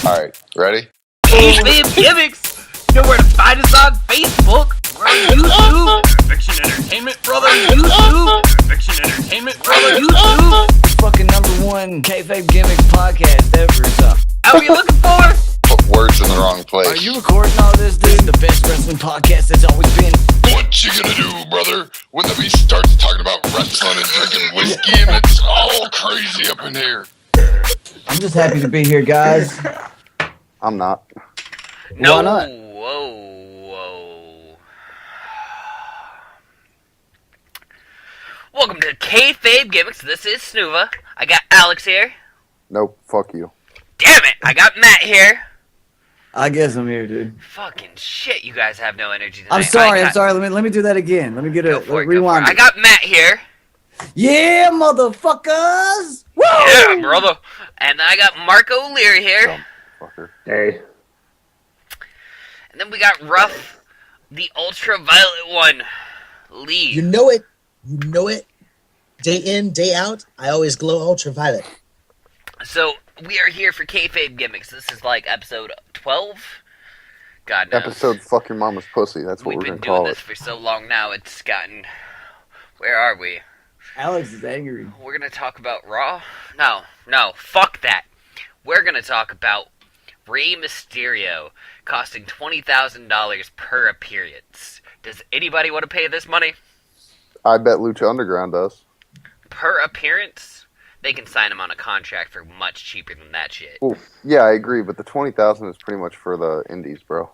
Alright, ready? Kayfabe Gimmicks! You know where to find us on Facebook. We're on YouTube. Fiction Entertainment, brother. YouTube. Fiction Entertainment, brother. YouTube. Fucking #1 Kayfabe Gimmicks podcast ever. So. How are you looking for? Put words in the wrong place. Are you recording all this, dude? The best wrestling podcast that's always been. What you gonna do, brother, when the beast starts talking about wrestling and drinking whiskey and it's all crazy up in here? I'm just happy to be here, guys. I'm not. No. Why not? Whoa. Welcome to Kayfabe Gimmicks. This is Snuva. I got Alex here. Nope, fuck you. Damn it! I got Matt here. I guess I'm here, dude. Fucking shit! You guys have no energy tonight. I'm sorry. Let me do that again. Let me get a rewind. I got Matt here. Yeah, motherfuckers! Woo! Yeah, brother. And I got Marco Leary here. Dumb fucker. Hey. And then we got Ruff, the ultraviolet one, Lee. You know it. Day in, day out, I always glow ultraviolet. So, we are here for Kayfabe Gimmicks. This is like episode 12? God knows. Episode fuck your mama's pussy. That's what We've we're been gonna doing call this it. for so long now, it's gotten... Where are we? Alex is angry. We're going to talk about Raw? No, fuck that. We're going to talk about Rey Mysterio costing $20,000 per appearance. Does anybody want to pay this money? I bet Lucha Underground does. Per appearance? They can sign him on a contract for much cheaper than that shit. Well, yeah, I agree, but the 20,000 is pretty much for the indies, bro.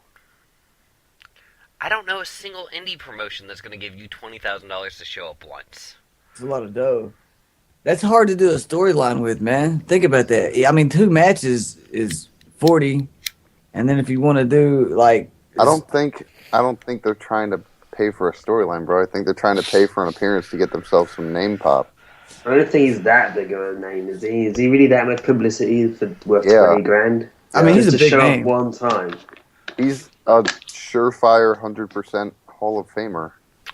I don't know a single indie promotion that's going to give you $20,000 to show up once. It's a lot of dough. That's hard to do a storyline with, man. Think about that. I mean, 2 matches is 40, and then if you want to do like, I don't think they're trying to pay for a storyline, bro. I think they're trying to pay for an appearance to get themselves some name pop. I don't think he's that big of a name, is he? Is he really that much publicity for worth Yeah. 20 grand? I mean, he's Just a to big show name. up one time. He's a surefire 100% Hall of Famer.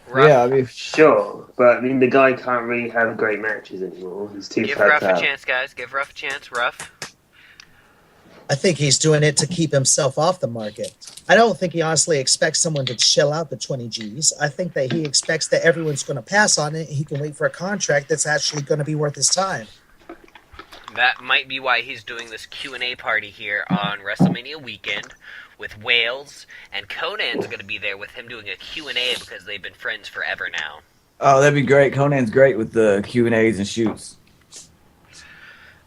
Ruff, yeah, I mean, Sure, but I mean, the guy can't really have great matches anymore. He's too give fat Ruff a out. chance, guys. Give Ruff a chance. Ruff. I think he's doing it to keep himself off the market. I don't think he honestly expects someone to shell out the 20 G's. I think that he expects that everyone's going to pass on it. He can wait for a contract that's actually going to be worth his time. That might be why he's doing this Q&A party here on WrestleMania weekend with Wales, and Conan's going to be there with him doing a Q&A because they've been friends forever now. oh, that'd be great. Conan's great with the Q&As and shoots.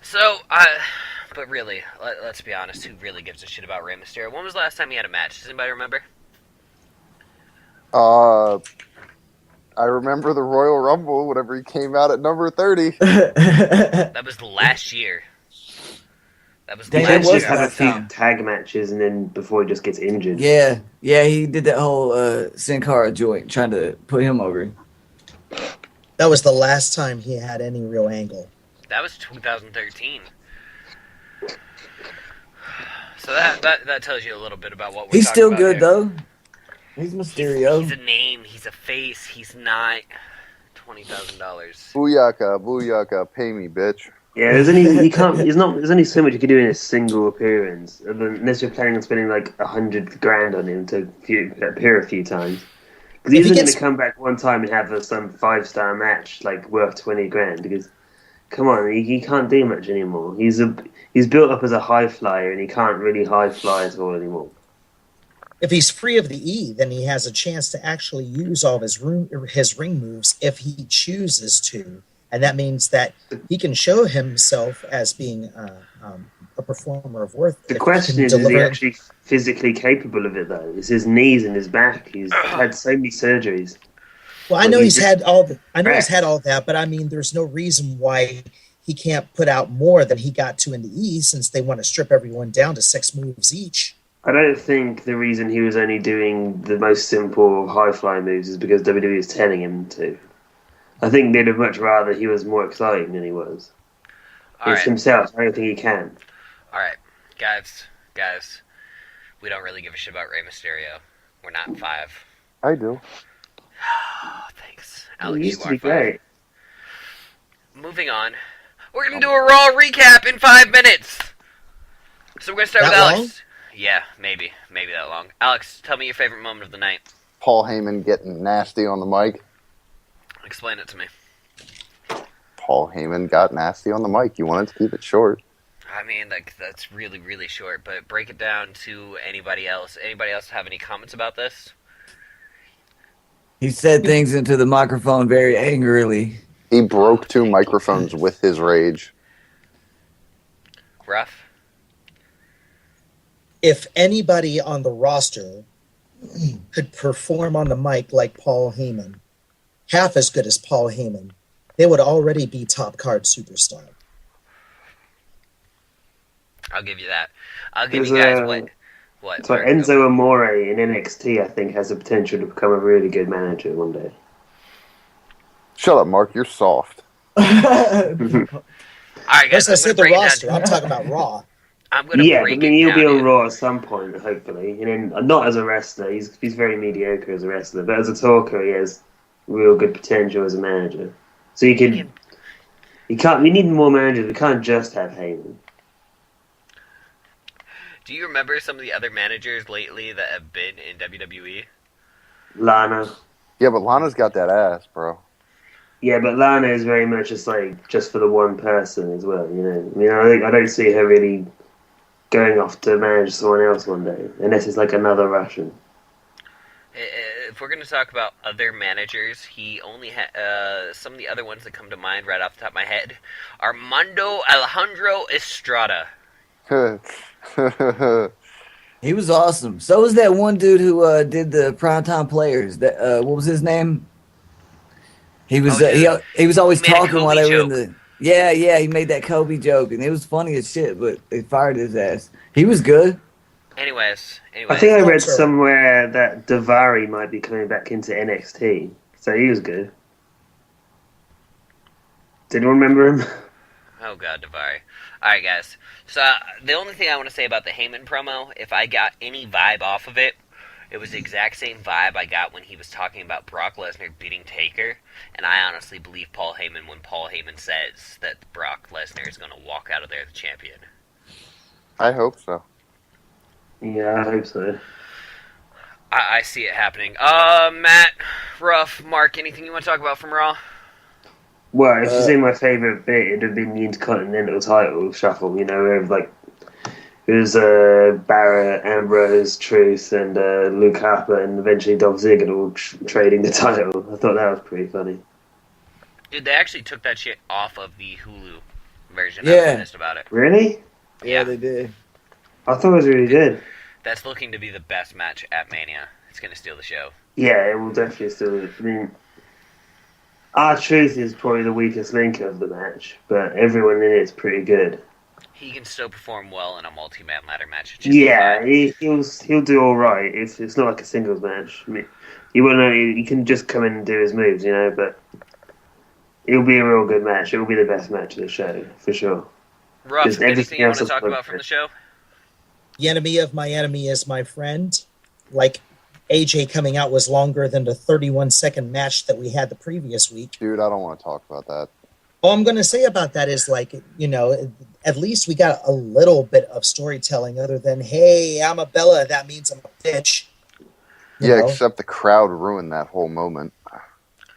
So, but really, let's be honest, who really gives a shit about Rey Mysterio? When was the last time he had a match? Does anybody remember? I remember the Royal Rumble whenever he came out at number 30. That was last year. That was Dang, He that should was just have a last few time. tag matches and then before he just gets injured. Yeah, he did that whole Sin Cara joint, trying to put him over. That was the last time he had any real angle. That was 2013. So that tells you a little bit about what we're He's talking still about good here. though. He's Mysterio. He's a name. He's a face. He's not $20,000. Booyaka, pay me, bitch. Yeah, there's only so much you can do in a single appearance, unless you're planning on spending like 100 grand on him to appear a few times. Because If he's he going gets- to come back one time and have some 5-star match like worth 20 grand. Because come on, he can't do much anymore. He's built up as a high flyer and he can't really high fly at all anymore. If he's free of the E, then he has a chance to actually use all of his ring moves if he chooses to. And that means that he can show himself as being a performer of worth. The if question he is can he deliver- actually physically capable of it though? It's his knees and his back. He's had so many surgeries. Well, I Well, know he he's just- had all. I know he's Correct. had all that, but I mean, there's no reason why he can't put out more than he got to in the E, since they want to strip everyone down to 6 moves each. I don't think the reason he was only doing the most simple high fly moves is because WWE is telling him to. I think they'd have much rather he was more exciting than he was. All It's right, himself. I don't think he can. all right, guys. We don't really give a shit about Rey Mysterio. We're not 5. I do. Oh, thanks, Alex. He used You to are be 5. great. Moving on. We're gonna do a Raw recap in 5 minutes. So we're gonna start with That Alex. long? Yeah, maybe that long. Alex, tell me your favorite moment of the night. Paul Heyman getting nasty on the mic. Explain it to me. Paul Heyman got nasty on the mic. You wanted to keep it short. I mean, like that's really, really short. But break it down to anybody else. Anybody else have any comments about this? He said things into the microphone very angrily. He broke 2 microphones with his rage. Rough. If anybody on the roster could perform on the mic like Paul Heyman, half as good as Paul Heyman, they would already be top card superstar. I'll give you that. I'll give There's you guys a- what? So Mark, Enzo Amore in NXT, I think, has the potential to become a really good manager one day. Shut up, Mark. You're soft. All right, guys. As I said, the break it roster. down. I'm talking about Raw. I'm gonna Yeah, I break mean, it he'll down. be on to- Raw at some point, hopefully. And then, not as a wrestler, he's very mediocre as a wrestler, but as a talker, he has real good potential as a manager. So you can, we need more managers. We can't just have Heyman. Do you remember some of the other managers lately that have been in WWE? Lana. Yeah, but Lana's got that ass, bro. Yeah, but Lana is very much just for the one person as well, you know. I mean, I don't see her really going off to manage someone else one day, unless it's like another Russian. If we're going to talk about other managers, he only some of the other ones that come to mind right off the top of my head. Armando Alejandro Estrada. He was awesome. So was that one dude who did the Primetime Players. That what was his name? He was he was always He made a talking while Kobe they were in joke. the yeah. He made that Kobe joke and it was funny as shit. But they fired his ass. He was good. Anyways. I think I read Sure. somewhere that Davari might be coming back into NXT, so he was good. Did anyone remember him? Oh god, Davari. Alright guys, so the only thing I want to say about the Heyman promo, if I got any vibe off of it, it was the exact same vibe I got when he was talking about Brock Lesnar beating Taker, and I honestly believe Paul Heyman when Paul Heyman says that Brock Lesnar is going to walk out of there the champion. I hope so. Yeah, I hope so. I see it happening. Matt, Ruff, Mark, anything you want to talk about from Raw? Well, if you say my favourite bit, it'd have been the Intercontinental title shuffle, you know, where it was Barrett, Ambrose, Truth, and Luke Harper, and eventually Dolph Ziggler all trading the title. I thought that was pretty funny. Dude, they actually took that shit off of the Hulu version. I Yeah. was pissed about it. Really? Yeah. They did. I thought it was really good. That's looking to be the best match at Mania. It's going to steal the show. Yeah, it will definitely still. I mean, R-Truth is probably the weakest link of the match, but everyone in it's pretty good. He can still perform well in a multi-man ladder match. It should be Yeah, fine. he'll do all right. It's not like a singles match. I mean, you won't know. He can just come in and do his moves, you know. But it'll be a real good match. It will be the best match of the show for sure. Ruff, Just anything everything you want else to is talk about from the show? The enemy of my enemy is my friend. Like AJ coming out was longer than the 31-second match that we had the previous week. Dude, I don't want to talk about that. All I'm going to say about that is, like, you know, at least we got a little bit of storytelling other than, hey, I'm a Bella, that means I'm a bitch. You Yeah, know, except the crowd ruined that whole moment.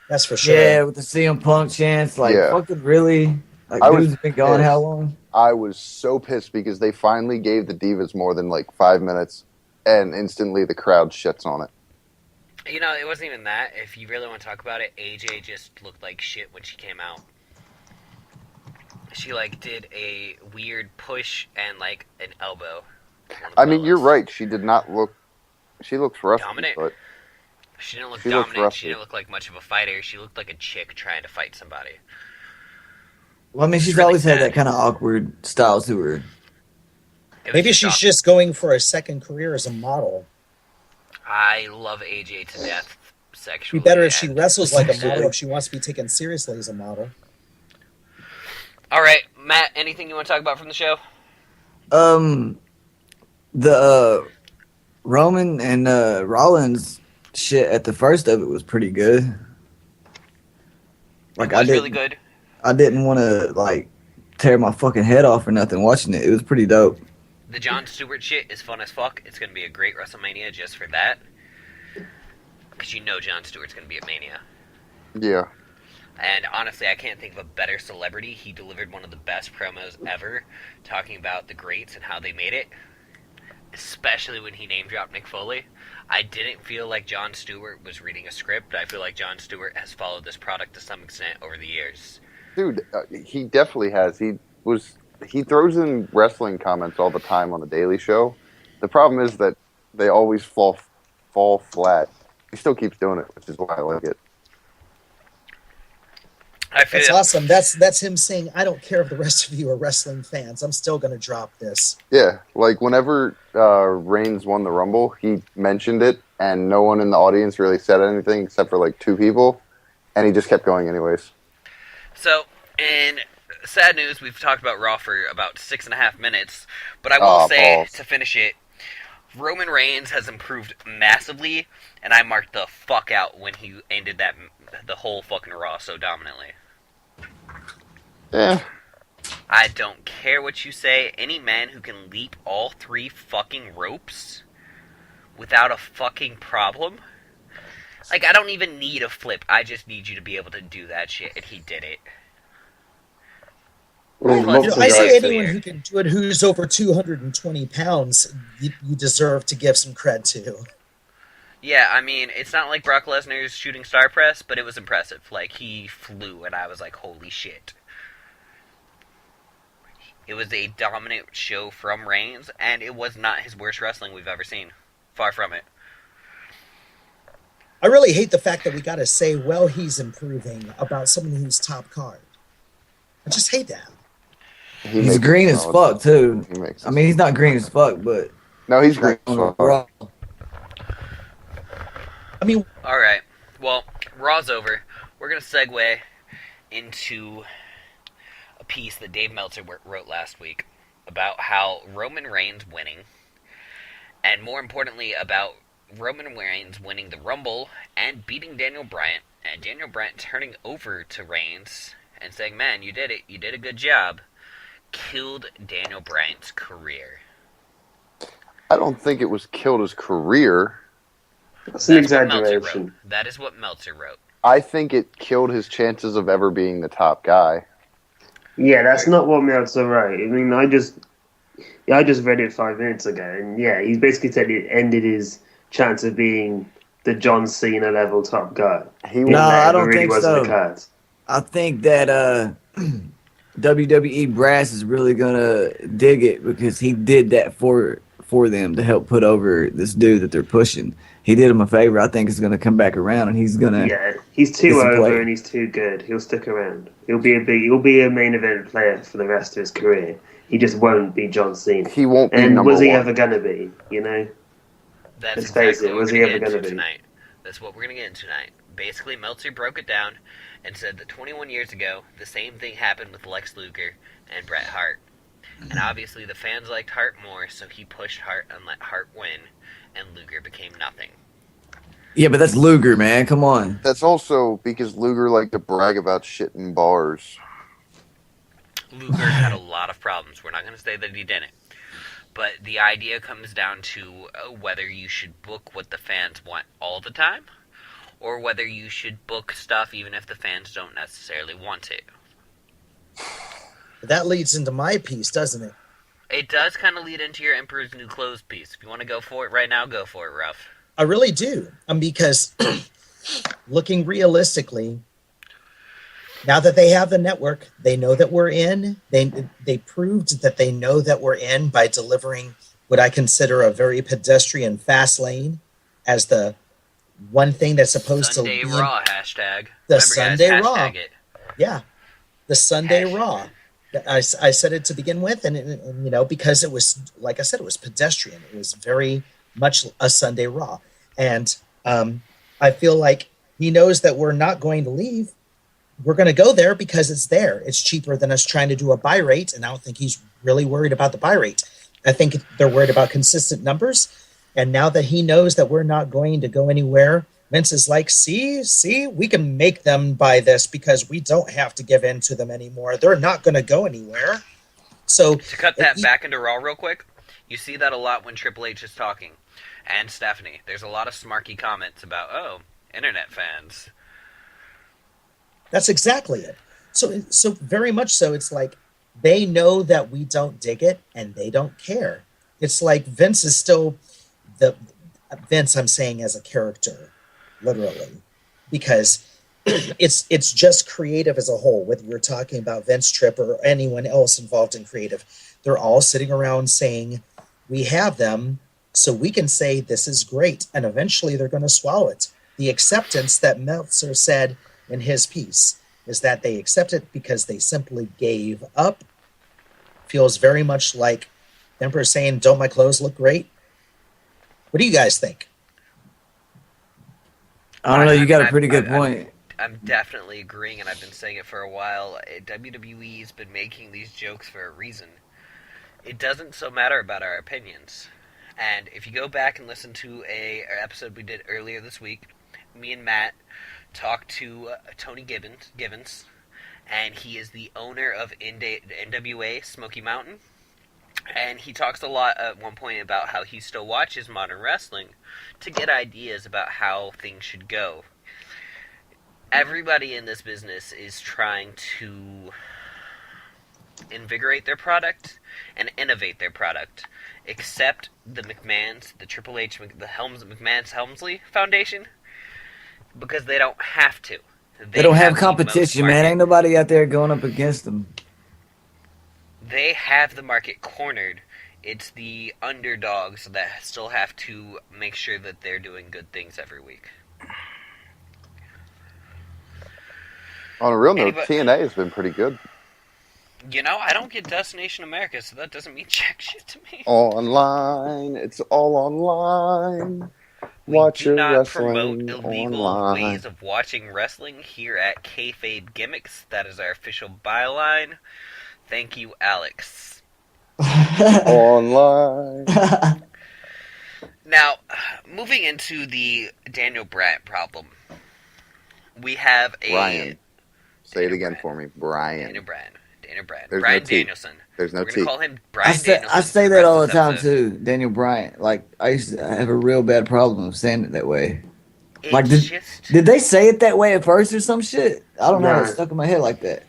that's for sure. Yeah, with the CM Punk chance, like Yeah. fucking really. Like I was dude's been gone pissed. how long? I was so pissed because they finally gave the Divas more than like 5 minutes, and instantly the crowd shits on it. You know, it wasn't even that. If you really want to talk about it, AJ just looked like shit when she came out. She, like, did a weird push and, like, an elbow. I mean, you're right. She did not look. She looks rusty, Dominant. but She didn't look She looked dominant. rusty. She didn't look like much of a fighter. She looked like a chick trying to fight somebody. Well, I mean, It's she's really always had sad. that kind of awkward style to her. It was Maybe just she's awful. just going for a second career as a model. I love AJ to death It'd sexually. be better if she and- wrestles like a model if she wants to be taken seriously as a model. All right, Matt, anything you want to talk about from the show? The Roman and Rollins shit at the first of it was pretty good. Like It was really good. I didn't want to like tear my fucking head off or nothing watching it. It was pretty dope. The Jon Stewart shit is fun as fuck. It's going to be a great WrestleMania just for that. Because you know Jon Stewart's going to be at Mania. Yeah. And honestly, I can't think of a better celebrity. He delivered one of the best promos ever, talking about the greats and how they made it. Especially when he name-dropped Mick Foley. I didn't feel like Jon Stewart was reading a script. I feel like Jon Stewart has followed this product to some extent over the years. Dude, he definitely has. He throws in wrestling comments all the time on the Daily Show. The problem is that they always fall flat. He still keeps doing it, which is why I like it. That's awesome. That's him saying, I don't care if the rest of you are wrestling fans. I'm still going to drop this. Yeah, like whenever Reigns won the Rumble, he mentioned it, and no one in the audience really said anything except for like 2 people, and he just kept going anyways. So, in sad news, we've talked about Raw for about 6.5 minutes, but I will say, balls. to finish it, Roman Reigns has improved massively, and I marked the fuck out when he ended the whole fucking Raw so dominantly. Yeah. I don't care what you say. Any man who can leap all 3 fucking ropes without a fucking problem. Like, I don't even need a flip. I just need you to be able to do that shit, and he did it. I say anyone who can do it who's over 220 pounds, you deserve to give some cred to. Yeah, I mean, it's not like Brock Lesnar's shooting star press, but it was impressive. Like, he flew, and I was like, holy shit. It was a dominant show from Reigns, and it was not his worst wrestling we've ever seen. Far from it. I really hate the fact that we got to say, well, he's improving about someone who's top card. I just hate that. He's green as fuck, too. I mean, he's not green as fuck, but... No, he's green as fuck. I mean... Alright, well, Raw's over. We're going to segue into a piece that Dave Meltzer wrote last week about how Roman Reigns winning, and more importantly, about Roman Reigns winning the Rumble and beating Daniel Bryan, and Daniel Bryan turning over to Reigns and saying, man, you did it, you did a good job, killed Daniel Bryan's career. I don't think it was killed his career. That's an exaggeration. That is what Meltzer wrote. I think it killed his chances of ever being the top guy. Yeah, that's not what Meltzer wrote. I mean, I just read it 5 minutes ago, and yeah, he basically said it ended his chance of being the John Cena level top guy. No, I don't think so. I think that WWE brass is really gonna dig it because he did that for them to help put over this dude that they're pushing. He did him a favor. I think it's gonna come back around, and he's gonna. Yeah, he's too over and he's too good. He'll stick around. He'll be a main event player for the rest of his career. He just won't be John Cena. He won't be and number was he one. Ever gonna be? You know. That's Let's exactly face it. what Was we're he gonna ever get gonna into be? tonight. That's what we're gonna get into tonight. Basically, Meltzer broke it down and said that 21 years ago, the same thing happened with Lex Luger and Bret Hart. And obviously, the fans liked Hart more, so he pushed Hart and let Hart win, and Luger became nothing. Yeah, but that's Luger, man. Come on. That's also because Luger liked to brag about shit in bars. Luger had a lot of problems. We're not going to say that he didn't. But the idea comes down to whether you should book what the fans want all the time, or whether you should book stuff even if the fans don't necessarily want it. That leads into my piece, doesn't it? It does kind of lead into your Emperor's New Clothes piece. If you want to go for it right now, go for it, Ruff. I really do. Because looking realistically, now that they have the network, they know that we're in. They proved that they know that we're in by delivering what I consider a very pedestrian fast lane as the one thing that's supposed Sunday to be Raw hashtag. The Remember, Sunday guys, Raw. hashtag it. Yeah, the Sunday Raw. I said it to begin with, and you know, because it was, like I said, it was pedestrian. It was very much a Sunday Raw, and I feel like he knows that we're not going to leave. We're going to go there because it's there. It's cheaper than us trying to do a buy rate, and I don't think he's really worried about the buy rate. I think they're worried about consistent numbers, and now that he knows that we're not going to go anywhere, Vince is like, see, we can make them buy this because we don't have to give in to them anymore. They're not going to go anywhere. So to cut that back into Raw real quick, You see that a lot when Triple H is talking. And Stephanie. There's a lot of smarky comments about, internet fans. That's exactly it. So very much so, it's like they know that we don't dig it and they don't care. It's like Vince is still the Vince, I'm saying as a character, literally, because it's just creative as a whole. Whether you're talking about Vince Tripp or anyone else involved in creative, they're all sitting around saying, "We have them, so we can say this is great," and eventually they're going to swallow it. The acceptance that Meltzer said in his piece is that they accept it because they simply gave up. Feels very much like Emperor saying, "Don't my clothes look great?" What do you guys think? I don't know. You got a pretty good point. I'm definitely agreeing, and I've been saying it for a while. WWE's been making these jokes for a reason. It doesn't so matter about our opinions. And if you go back and listen to an episode we did earlier this week, me and Matt talked to Tony Givens, and he is the owner of NWA Smoky Mountain. And he talks a lot at one point about how he still watches modern wrestling to get ideas about how things should go. Everybody in this business is trying to invigorate their product and innovate their product, except the McMahons, the Triple H, the McMahon's Helmsley Foundation, because they don't have to. They don't have competition, man. Ain't nobody out there going up against them. They have the market cornered. It's the underdogs that still have to make sure that they're doing good things every week. On a real note, TNA has been pretty good. You know, I don't get Destination America, so that doesn't mean jack shit to me. Online. It's all online. Watch your wrestling promote illegal online. ways of watching wrestling here at Kayfabe Gimmicks. That is our official byline. Thank you, Alex. Online. Now, moving into the Daniel Bryan problem. We have a... Brian. Say Daniel it again Bryan. for me. Brian. Daniel Bryan. There's Brian no T. Danielson. There's no We're T. going to call him Brian Danielson. I say that all the time, too. Daniel Bryan. Like, I used to have a real bad problem with saying it that way. Like, did they say it that way at first or some shit? I don't know. It stuck in my head like that.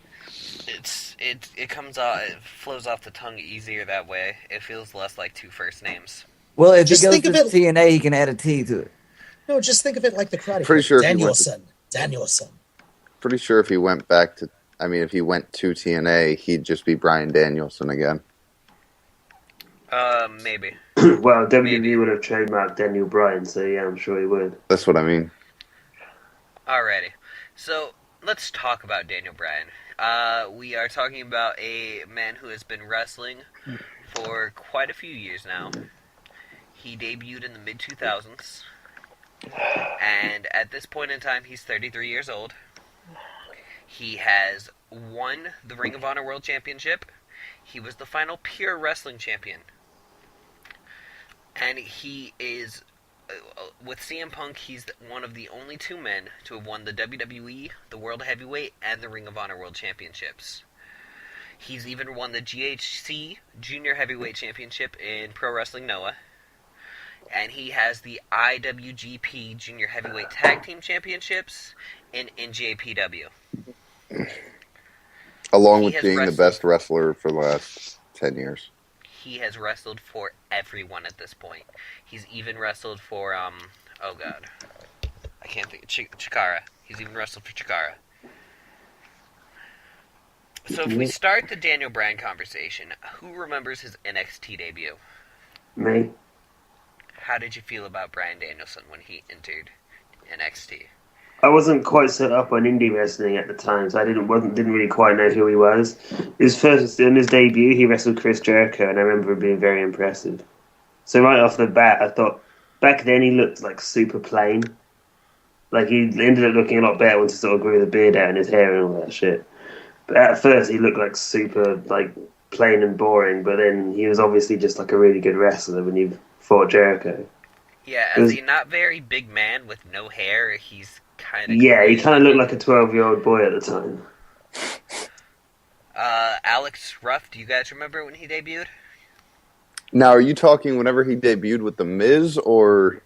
It comes out, it flows off the tongue easier that way. It feels less like two first names. Well, if he goes to TNA, he can add a T to it. No, just think of it like the Karate Pretty sure Danielson. Pretty sure if he went back to, if he went to TNA, he'd just be Brian Danielson again. Maybe. Well, WWE would have trademarked Daniel Bryan, so yeah, I'm sure he would. That's what I mean. Alrighty. So, let's talk about Daniel Bryan. We are talking about a man who has been wrestling for quite a few years now. He debuted in the mid-2000s. And at this point in time, he's 33 years old. He has won the Ring of Honor World Championship. He was the final Pure Wrestling Champion. And he is, with CM Punk, he's one of the only two men to have won the WWE, the World Heavyweight, and the Ring of Honor World Championships. He's even won the GHC Junior Heavyweight Championship in Pro Wrestling Noah. And he has the IWGP Junior Heavyweight Tag Team Championships in NJPW. Along with being the best wrestler for the last 10 years. He has wrestled for everyone at this point. He's even wrestled for, I can't think, Chikara. He's even wrestled for Chikara. So if we start the Daniel Bryan conversation, who remembers his NXT debut? Me. How did you feel about Bryan Danielson when he entered NXT? I wasn't quite set up on indie wrestling at the time, so I didn't really quite know who he was. In his debut, he wrestled Chris Jericho, and I remember him being very impressive. So right off the bat, I thought back then he looked like super plain. Like he ended up looking a lot better once he sort of grew the beard out and his hair and all that shit. But at first, he looked like super plain and boring. But then he was obviously just like a really good wrestler when he fought Jericho. Yeah, as a not very big man with no hair, he's kind of... Yeah, he kind of looked like a 12-year-old boy at the time. Alex Ruff, do you guys remember when he debuted? Now, are you talking whenever he debuted with The Miz, or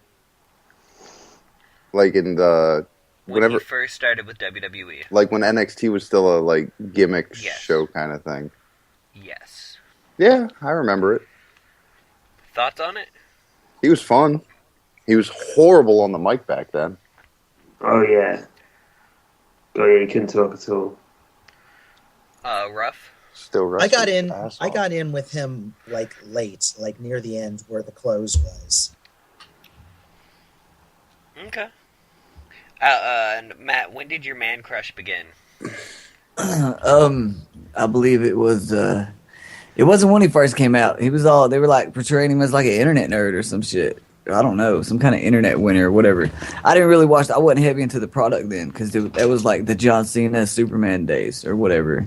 like in the When he first started with WWE. like when NXT was still a like gimmick Yes. show kind of thing? Yes. Yeah, I remember it. Thoughts on it? He was fun. He was horrible on the mic back then. Oh yeah. Oh yeah, he couldn't talk at all. Rough. Still I wrestling. I got in with him like late, like near the end where the close was. Okay. And Matt, when did your man crush begin? I believe it was. It wasn't when he first came out. He was all. They were like portraying him as like an internet nerd or some shit. I don't know, some kind of internet winner or whatever. I didn't really watch. I wasn't heavy into the product then because that was like the John Cena Superman days or whatever.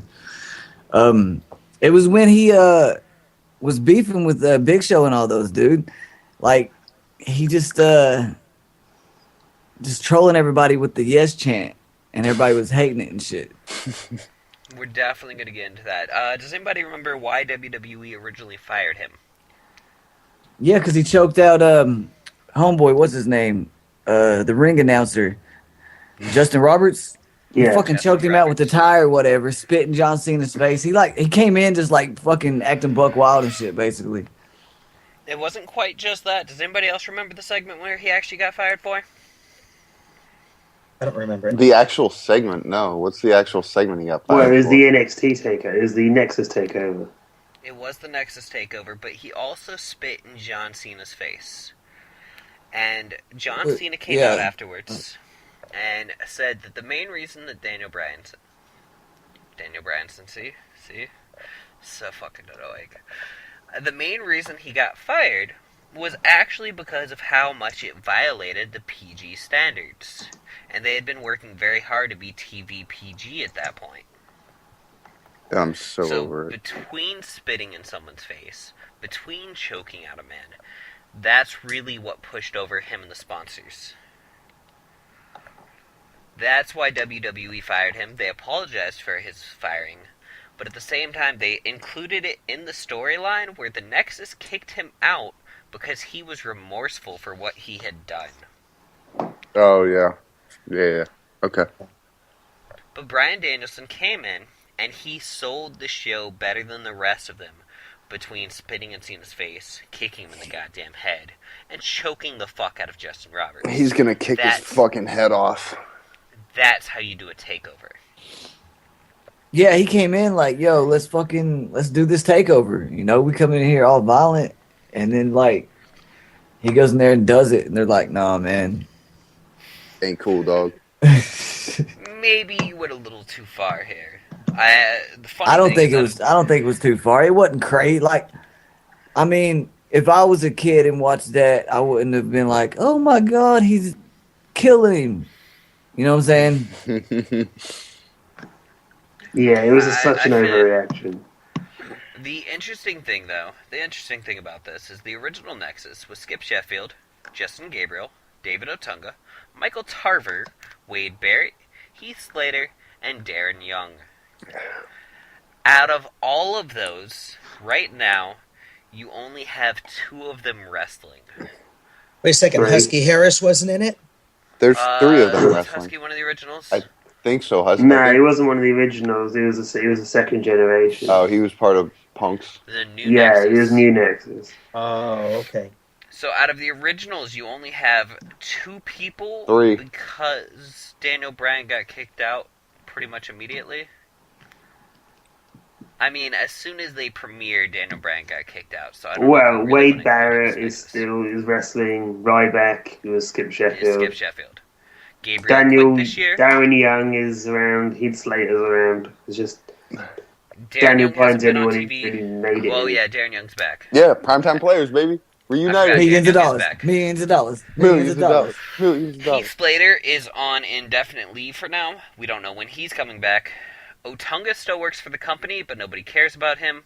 It was when he was beefing with Big Show and all those, dude. Like he just trolling everybody with the yes chant, and everybody was hating it and shit. We're definitely going to get into that. Does anybody remember why WWE originally fired him? Yeah, because he choked out homeboy, what's his name? The ring announcer, Justin Roberts. Yeah. He fucking choked him out with the tire or whatever, spit in John Cena's face. He came in just like fucking acting buck wild and shit, basically. It wasn't quite just that. Does anybody else remember the segment where he actually got fired for? I don't remember it. The actual segment, no. What's the actual segment he got fired Well, it was for? the NXT takeover. It was the Nexus takeover. It was the Nexus takeover, but he also spit in John Cena's face. And John Cena came out afterwards and said that the main reason that Daniel Bryan, see? So fucking annoying. The main reason he got fired was actually because of how much it violated the PG standards. And they had been working very hard to be TV PG at that point. I'm so over it. Between spitting in someone's face, between choking out a man, that's really what pushed over him and the sponsors. That's why WWE fired him. They apologized for his firing, but at the same time, they included it in the storyline where the Nexus kicked him out because he was remorseful for what he had done. Oh, yeah. Yeah. Okay. But Bryan Danielson came in, and he sold the show better than the rest of them, between spitting in Cena's face, kicking him in the goddamn head, and choking the fuck out of Justin Roberts. He's gonna kick his fucking head off. That's how you do a takeover. Yeah, he came in like, yo, let's do this takeover. You know, we come in here all violent, and then like, he goes in there and does it, and they're like, nah, man. Ain't cool, dog. Maybe you went a little too far here. I don't think it was too far. It wasn't crazy. Like, I mean, if I was a kid and watched that, I wouldn't have been like, oh my god, he's killing him. You know what I'm saying? Yeah, it was such an overreaction. The interesting thing about this is the original Nexus was Skip Sheffield, Justin Gabriel, David Otunga, Michael Tarver, Wade Barrett, Heath Slater, and Darren Young. Out of all of those, right now, you only have 2 of them wrestling. Wait a second, Right. Husky Harris wasn't in it? There's 3 of them Was wrestling. Husky one of the originals? I think so, Husky. No, he wasn't one of the originals. He was a second generation. Oh, he was part of Punk's. The new yeah, Nexus. he was new Nexus. Oh, okay. So out of the originals, you only have 2 people. 3. Because Daniel Bryan got kicked out pretty much immediately. I mean, as soon as they premiered, Daniel Bryan got kicked out. So I don't know if Well, I really Wade wanna Barrett get is wrestling. Ryback was Skip into Sheffield. Skip Sheffield. Gabriel quit this year. Darren Young is around. Heath Slater's around. It's just Young Daniel hasn't Bryan's the been only on one who TV. really made it. Well, yeah, Darren Young's back. Yeah, primetime players, baby. Reunited. Millions of Daniel dollars. is back. Millions of dollars. Millions of dollars. Millions of Heath dollars. Slater is on indefinite leave for now. We don't know when he's coming back. Otunga still works for the company, but nobody cares about him.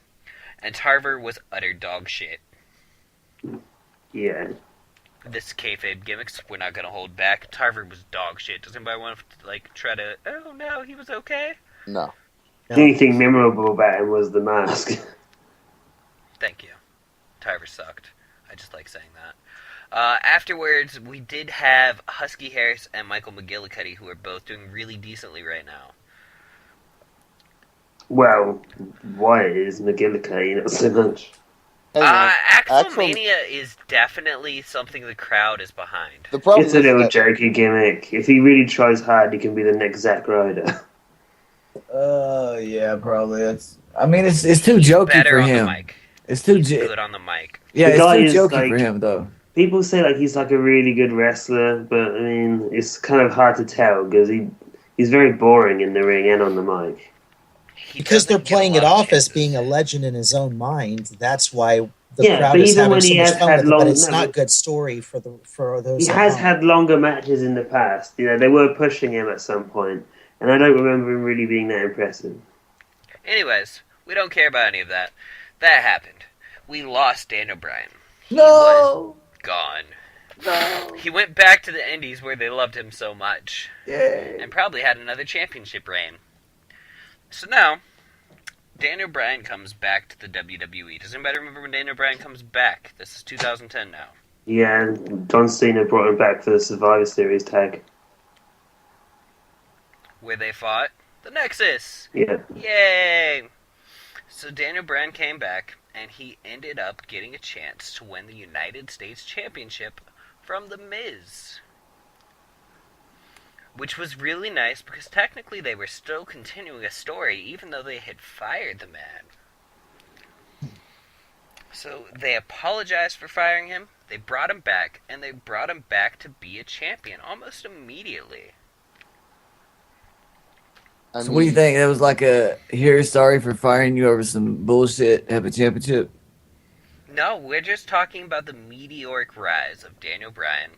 And Tarver was utter dog shit. Yeah. This kayfabe gimmicks, we're not gonna hold back. Tarver was dog shit. Does anybody want to try to? Oh no, he was okay. No. The only thing memorable about him was the mask. Thank you. Tarver sucked. I just like saying that. Afterwards, we did have Husky Harris and Michael McGillicuddy, who are both doing really decently right now. Well, Wyatt is McGillicuddy, not so much. Hey, man, Axelmania is definitely something the crowd is behind. The problem It's a is little that jokey gimmick. If he really tries hard, he can be the next Zack Ryder. Yeah, probably. I mean, it's too jokey Better for on him. the mic. It's too He's good on the mic. Yeah, The it's guy too is, jokey for like- him though. People say like he's like a really good wrestler, but I mean, it's kind of hard to tell because he's very boring in the ring and on the mic. Because they're doesn't get a playing lot it of off as chances. being a legend in his own mind. That's why the Yeah, crowd but is even having when so he much has fun had with it. But long- it's no, not but- good story for those. He at has home. had longer matches in the past. You know, they were pushing him at some point, and I don't remember him really being that impressive. Anyways, we don't care about any of that. That happened. We lost Daniel Bryan. He No. was gone. No. He went back to the Indies where they loved him so much. Yeah. And probably had another championship reign. So now, Daniel Bryan comes back to the WWE. Does anybody remember when Daniel Bryan comes back? This is 2010 now. Yeah, and John Cena brought him back for the Survivor Series tag. Where they fought the Nexus. Yeah. Yay! So Daniel Bryan came back, and he ended up getting a chance to win the United States Championship from The Miz. Which was really nice, because technically they were still continuing a story, even though they had fired the man. So they apologized for firing him, they brought him back, and they brought him back to be a champion almost immediately. So what do you think? That was like here, sorry for firing you over some bullshit, have a championship? No, we're just talking about the meteoric rise of Daniel Bryan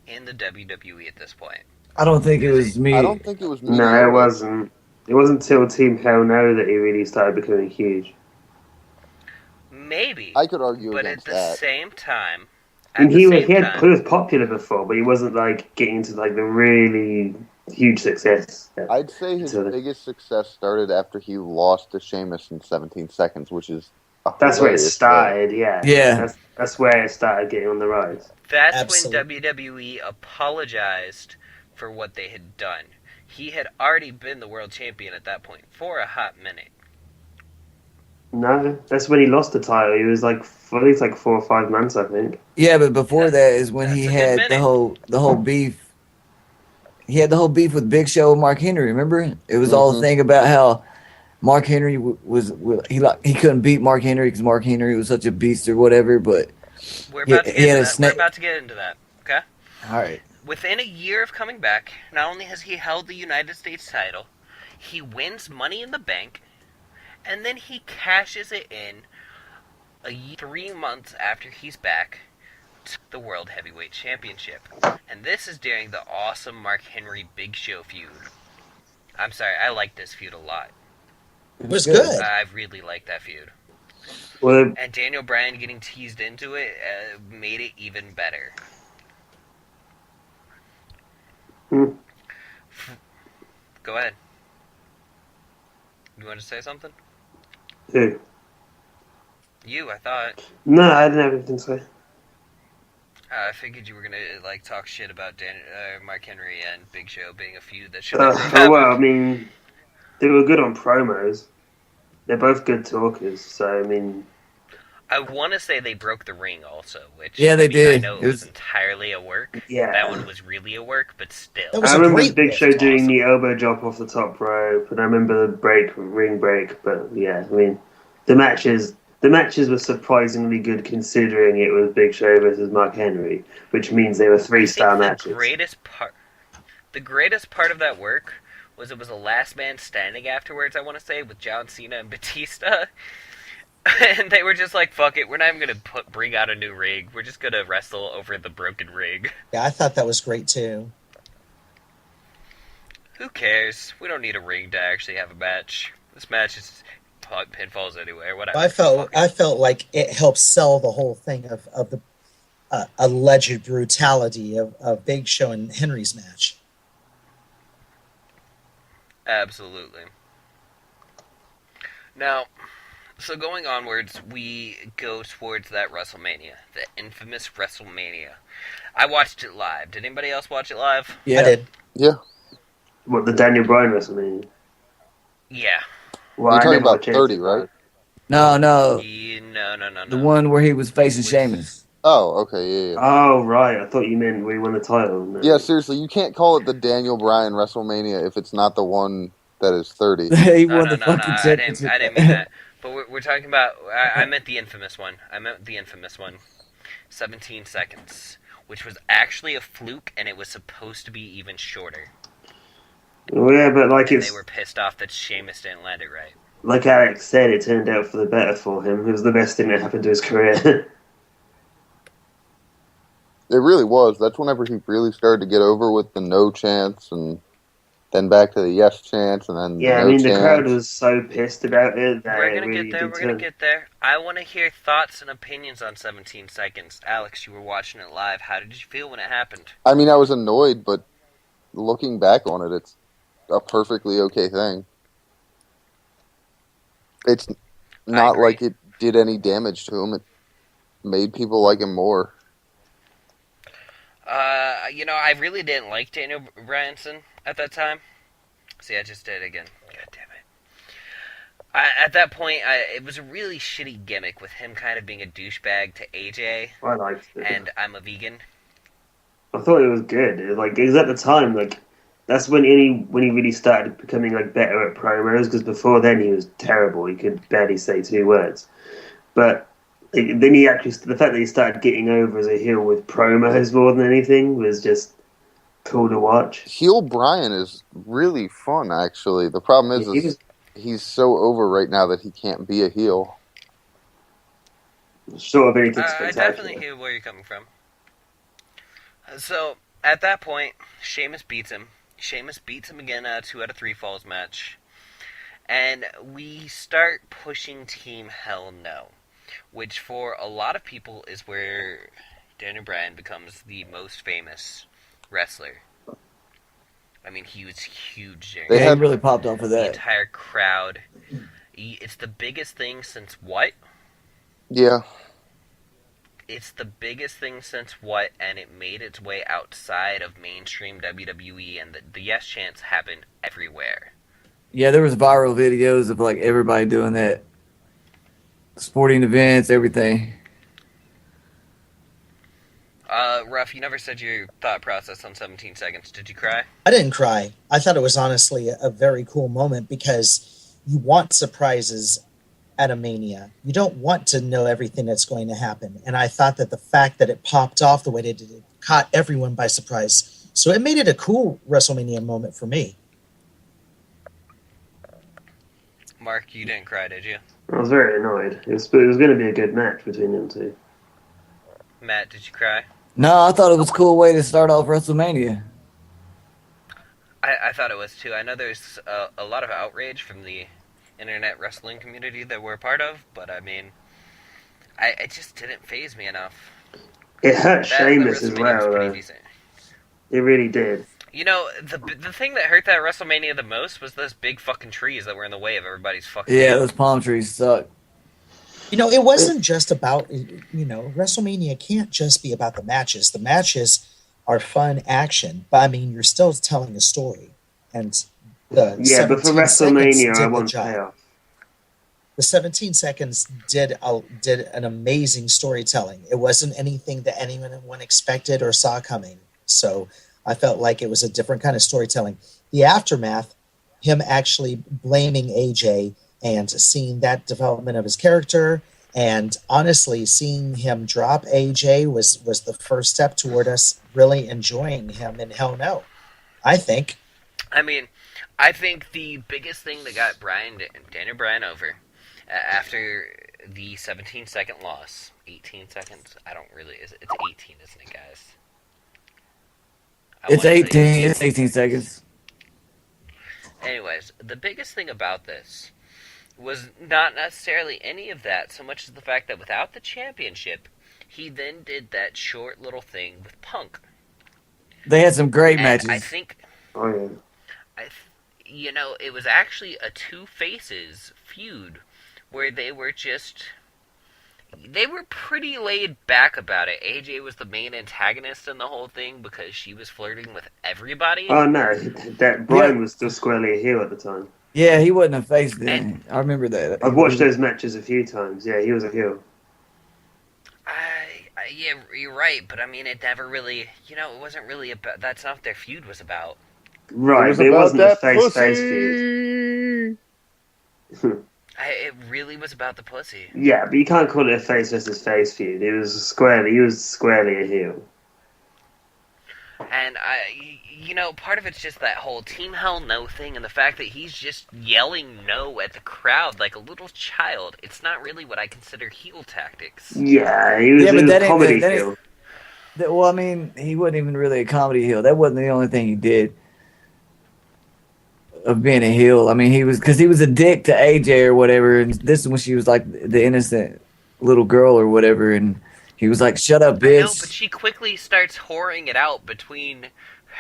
in the WWE at this point. I don't think it was me. I don't think it was me. No, it wasn't. It wasn't until Team Hell No that he really started becoming huge. Maybe. I could argue but at against the that. same time, And he was popular before, but he wasn't like getting into like the really huge success. I'd say his biggest success started after he lost to Sheamus in 17 seconds, which is that's where it hilarious started. Yeah, Yeah. That's where it started getting on the rise. That's Absolutely. when WWE apologized for what they had done. He had already been the world champion at that point for a hot minute. No, that's when he lost the title. He was like at least like 4 or 5 months, I think. Yeah, but before that is when he That's a good had minute. the whole beef. He had the whole beef with Big Show and Mark Henry. Remember? It was all the thing about how Mark Henry he couldn't beat Mark Henry because Mark Henry was such a beast or whatever. But We're about to he get had into a that. snake. We're about to get into that. Okay. All right. Within a year of coming back, not only has he held the United States title, he wins Money in the Bank, and then he cashes it in 3 months after he's back to the World Heavyweight Championship. And this is during the awesome Mark Henry Big Show feud. I'm sorry, I like this feud a lot. It was good. I really like that feud. Well, And Daniel Bryan getting teased into it made it even better. Hmm. Go ahead. You want to say something? who? You, I thought. No, I didn't have anything to say. I figured you were gonna talk shit about Mark Henry and Big Show being a feud that should never have happened. Well, I mean, they were good on promos. They're both good talkers, so I mean, I want to say they broke the ring also, which Yeah, they I did. know It it was was- entirely a work. yeah. That one was really a work, but still. That was I a remember great Big riff. Show doing Awesome. the elbow drop off the top rope, and I remember the ring break. But yeah, I mean, the matches were surprisingly good considering it was Big Show versus Mark Henry, which means they were I think 3-star the matches. greatest part of that work was it was a last man standing afterwards, I want to say, with John Cena and Batista. And they were just like, fuck it, we're not even going to bring out a new rig. We're just going to wrestle over the broken rig. Yeah, I thought that was great too. Who cares? We don't need a ring to actually have a match. This match is pinfalls anyway, whatever. I felt like it helped sell the whole thing of the alleged brutality of Big Show and Henry's match. Absolutely. Now, So going onwards, we go towards that WrestleMania, the infamous WrestleMania. I watched it live. Did anybody else watch it live? I Yeah. did. Yeah. What, the Daniel Bryan WrestleMania? Yeah. Well, You're I talking never about watched 30, anything right? live. No, no. The one where he was facing Was- Sheamus. Oh, okay, yeah. Oh, right. I thought you meant where he won the title. No. Yeah, seriously, you can't call it the Daniel Bryan WrestleMania if it's not the one that is 30. He No, won no, the no, no. fucking I didn't. championship. I didn't mean that. But we're talking about. I meant the infamous one. 17 seconds, which was actually a fluke, and it was supposed to be even shorter. Well, yeah, but like And it's they were pissed off that Sheamus didn't land it right. like Alex said, it turned out for the better for him. It was the best thing that happened to his career. It really was. That's whenever he really started to get over with the no chance, and then back to the yes chance, and then Yeah, the I no mean the crowd chance. was so pissed about it that We're it gonna really get there. did We're gonna turn. get there. I want to hear thoughts and opinions on 17 seconds. Alex, you were watching it live. How did you feel when it happened? I mean, I was annoyed, but looking back on it, it's a perfectly okay thing. It's not agree. like it did any damage to him. It made people like him more. I really didn't like Daniel Bryanson at that time. See, I just did it again. God damn it. At that point, it was a really shitty gimmick with him kind of being a douchebag to AJ, I liked it. and I'm a vegan. I thought it was good. It was at the time like that's when he really started becoming like better at promos because before then he was terrible. He could barely say two words. But then he actually the fact that he started getting over as a heel with promos more than anything was just cool to watch. Heel Brian is really fun, actually. The problem Yeah, he is was he's so over right now that he can't be a heel. sort of anything I spectacular. definitely hear where you're coming from. So, at that point, Sheamus beats him. Sheamus beats him again at a 2 out of 3 falls match. And we start pushing Team Hell No, which for a lot of people is where Daniel Bryan becomes the most famous wrestler. I mean, he was huge during They Yeah, had- he really popped off of the that. entire crowd. It's the biggest thing since what? Yeah. It's the biggest thing since what, and it made its way outside of mainstream WWE, and the yes chants happened everywhere. Yeah, there was viral videos of like everybody doing that. Sporting events, everything. Ruff, you never said your thought process on 17 seconds. Did you cry? I didn't cry. I thought it was honestly a very cool moment because you want surprises at a Mania. You don't want to know everything that's going to happen. And I thought that the fact that it popped off the way it did, it caught everyone by surprise. So it made it a cool WrestleMania moment for me. Mark, you didn't cry, did you? I was very annoyed. It was going to be a good match between them two. Matt, did you cry? No, I thought it was a cool way to start off WrestleMania. I thought it was too. I know there's a lot of outrage from the internet wrestling community that we're a part of, but I mean, it just didn't faze me enough. It hurt That Sheamus as WrestleMania well, was pretty though. decent. It really did. You know, the thing that hurt that WrestleMania the most was those big fucking trees that were in the way of everybody's fucking. Yeah, those palm trees suck. You know, it wasn't just about, WrestleMania can't just be about the matches. The matches are fun action, but I mean, you're still telling a story. And the Yeah, but for 17 seconds WrestleMania, did I the want job. payoff. The 17 seconds did an amazing storytelling. It wasn't anything that anyone expected or saw coming. So I felt like it was a different kind of storytelling. The aftermath, him actually blaming AJ and seeing that development of his character, and honestly seeing him drop AJ was the first step toward us really enjoying him in Hell No, I think. I mean, I think the biggest thing that got Daniel Bryan over after the 17-second loss, 18 seconds. I don't really. It's 18, isn't it, guys? It's 18. It's 18 seconds. Anyways, the biggest thing about this was not necessarily any of that, so much as the fact that without the championship, he then did that short little thing with Punk. They had some great And matches. I think, Oh, yeah. it was actually a two faces feud where they were pretty laid back about it. AJ was the main antagonist in the whole thing because she was flirting with everybody. Oh no, that Brian was still squarely a heel at the time. Yeah, he wasn't a face then. And I remember that. I've watched those matches a few times. Yeah, he was a heel. Yeah, you're right, but I mean, it never really, it wasn't really about. That's not what their feud was about. Right, but it wasn't a face-face feud. It really was about the pussy. Yeah, but you can't call it a face versus face feud. He was squarely a heel. And part of it's just that whole Team Hell No thing and the fact that he's just yelling no at the crowd like a little child. It's not really what I consider heel tactics. Yeah, he was a comedy heel. Well, I mean, he wasn't even really a comedy heel. That wasn't the only thing he did of being a heel. I mean, he was a dick to AJ or whatever. And this is when she was like the innocent little girl or whatever, and he was like, "Shut up, bitch." I know, but she quickly starts whoring it out between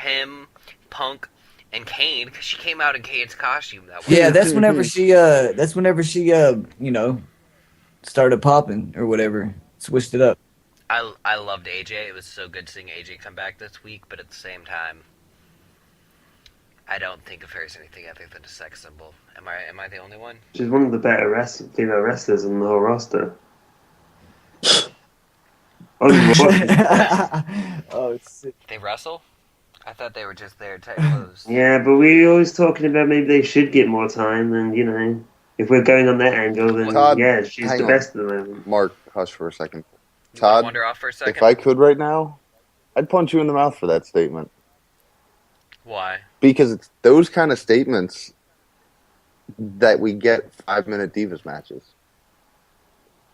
him, Punk, and Kane because she came out in Kane's costume that way. Yeah, that's whenever she started popping or whatever, switched it up. I loved AJ. It was so good seeing AJ come back this week, but at the same time, I don't think of her as anything other than a sex symbol. Am I the only one? She's one of the better female wrestlers in the whole roster. Oh, shit. They wrestle? I thought they were just there tight clothes. Yeah, but we're always talking about maybe they should get more time, and if we're going on that angle, then Todd, yeah, she's the best at the moment. Mark, hush for a second. You wanna Todd, wander off for a second? if I could right now, I'd punch you in the mouth for that statement. Why? Because it's those kind of statements that we get 5-minute Divas matches.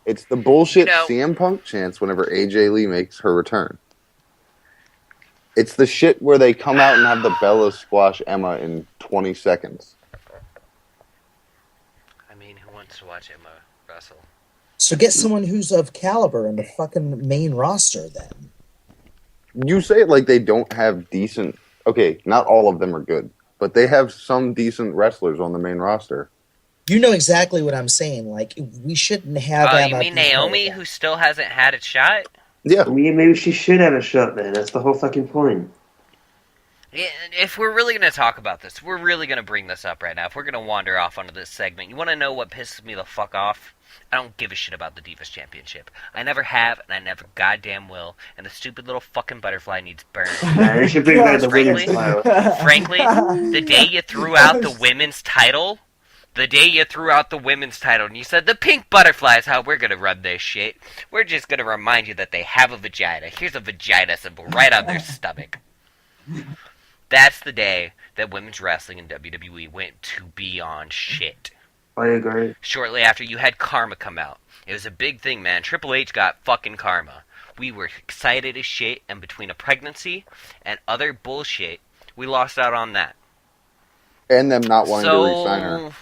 It's the bullshit CM Punk chants whenever AJ Lee makes her return. It's the shit where they come out and have the Bellas squash Emma in 20 seconds. I mean, who wants to watch Emma wrestle? So get someone who's of caliber in the fucking main roster then. You say it like they don't have decent... Okay, not all of them are good, but they have some decent wrestlers on the main roster. You know exactly what I'm saying. Like, we shouldn't have... you mean Naomi, who still hasn't had a shot? Yeah. I mean, maybe she should have a shot then. That's the whole fucking point. If we're really going to talk about this, we're really going to bring this up right now. If we're going to wander off onto this segment, you want to know what pisses me the fuck off? I don't give a shit about the Divas Championship. I never have, and I never goddamn will. And the stupid little fucking butterfly needs burned. They should bring back the women's title. Frankly, the day you threw out the women's title, and you said the pink butterfly is how we're going to run this shit, we're just going to remind you that they have a vagina. Here's a vagina symbol right on their stomach. That's the day that women's wrestling in WWE went to beyond shit. I agree. Shortly after, you had Karma come out. It was a big thing, man. Triple H got fucking Karma. We were excited as shit, and between a pregnancy and other bullshit, we lost out on that. And them not wanting to re-sign her.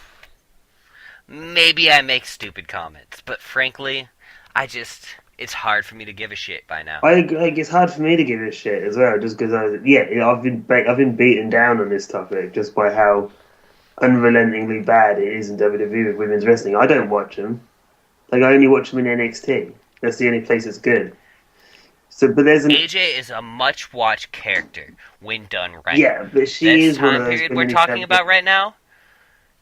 Maybe I make stupid comments, but frankly, it's hard for me to give a shit by now. It's hard for me to give a shit as well, just because I've been beaten down on this topic just by how unrelentingly bad it is in WWE with women's wrestling. I don't watch them. Like, I only watch them in NXT. That's the only place that's good. So, but AJ is a much-watched character when done right. Yeah, but she is one of those period we're talking about right now.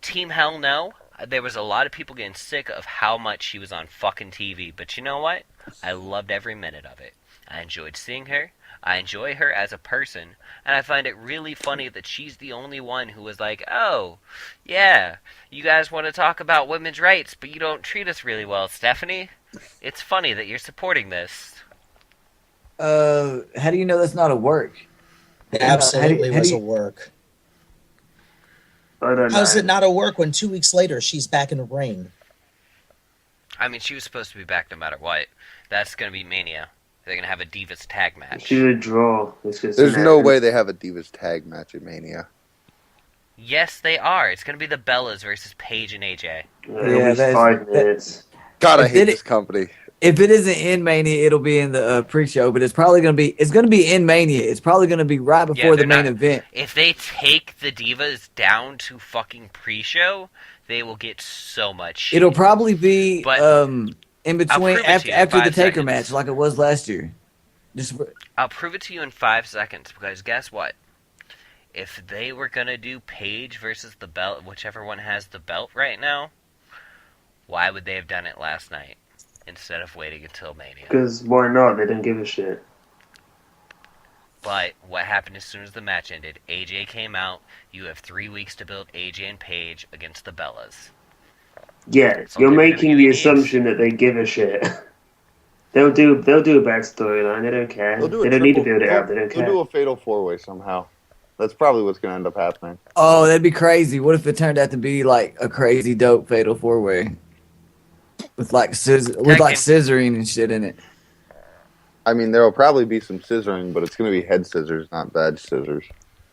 Team Hell No. There was a lot of people getting sick of how much she was on fucking TV, but you know what? I loved every minute of it. I enjoyed seeing her. I enjoy her as a person, and I find it really funny that she's the only one who was like, oh, yeah, you guys want to talk about women's rights, but you don't treat us really well, Stephanie. It's funny that you're supporting this. How do you know that's not a work? It absolutely was a work. I don't know. How's it not a work when 2 weeks later she's back in the ring? I mean, she was supposed to be back no matter what. That's going to be Mania. They're going to have a Divas tag match. She would draw. There's no way they have a Divas tag match at Mania. Yes, they are. It's going to be the Bellas versus Paige and AJ. Yeah, that's 5 minutes. God, I hate this company. If it isn't in Mania, it'll be in the pre-show, but it's probably going to be... It's going to be in Mania. It's probably going to be right before the main event. If they take the Divas down to fucking pre-show, they will get so much shit. It'll probably be But in between prove it to you in after the 5 Taker seconds. match, like it was last year. I'll prove it to you in 5 seconds, because guess what? If they were gonna do Paige versus the belt, whichever one has the belt right now, why would they have done it last night instead of waiting until Mania? Because why not? They don't give a shit. But what happened as soon as the match ended? AJ came out. You have 3 weeks to build AJ and Paige against the Bellas. Yeah, That's all you're WWE making the needs. assumption that they give a shit. They'll do a bad storyline. They don't care. They'll do They a don't need to triple- build it out. They don't They'll care. do a fatal 4-way somehow. That's probably what's going to end up happening. Oh, that'd be crazy. What if it turned out to be like a crazy dope fatal 4-way with like scissoring and shit in it? I mean, there will probably be some scissoring, but it's going to be head scissors, not bad scissors.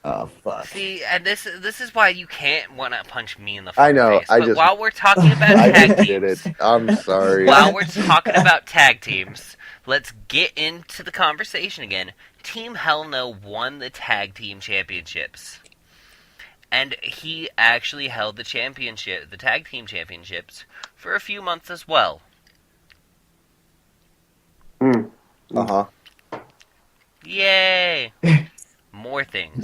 Oh fuck! See, and this is why you can't want to punch me in the I know, face. I But just- while we're talking about I tag just did teams, it. I'm sorry. while we're talking about tag teams, let's get into the conversation again. Team Hell No won the tag team championships. And he actually held the tag team championships, for a few months as well. Uh-huh. Yay! More things.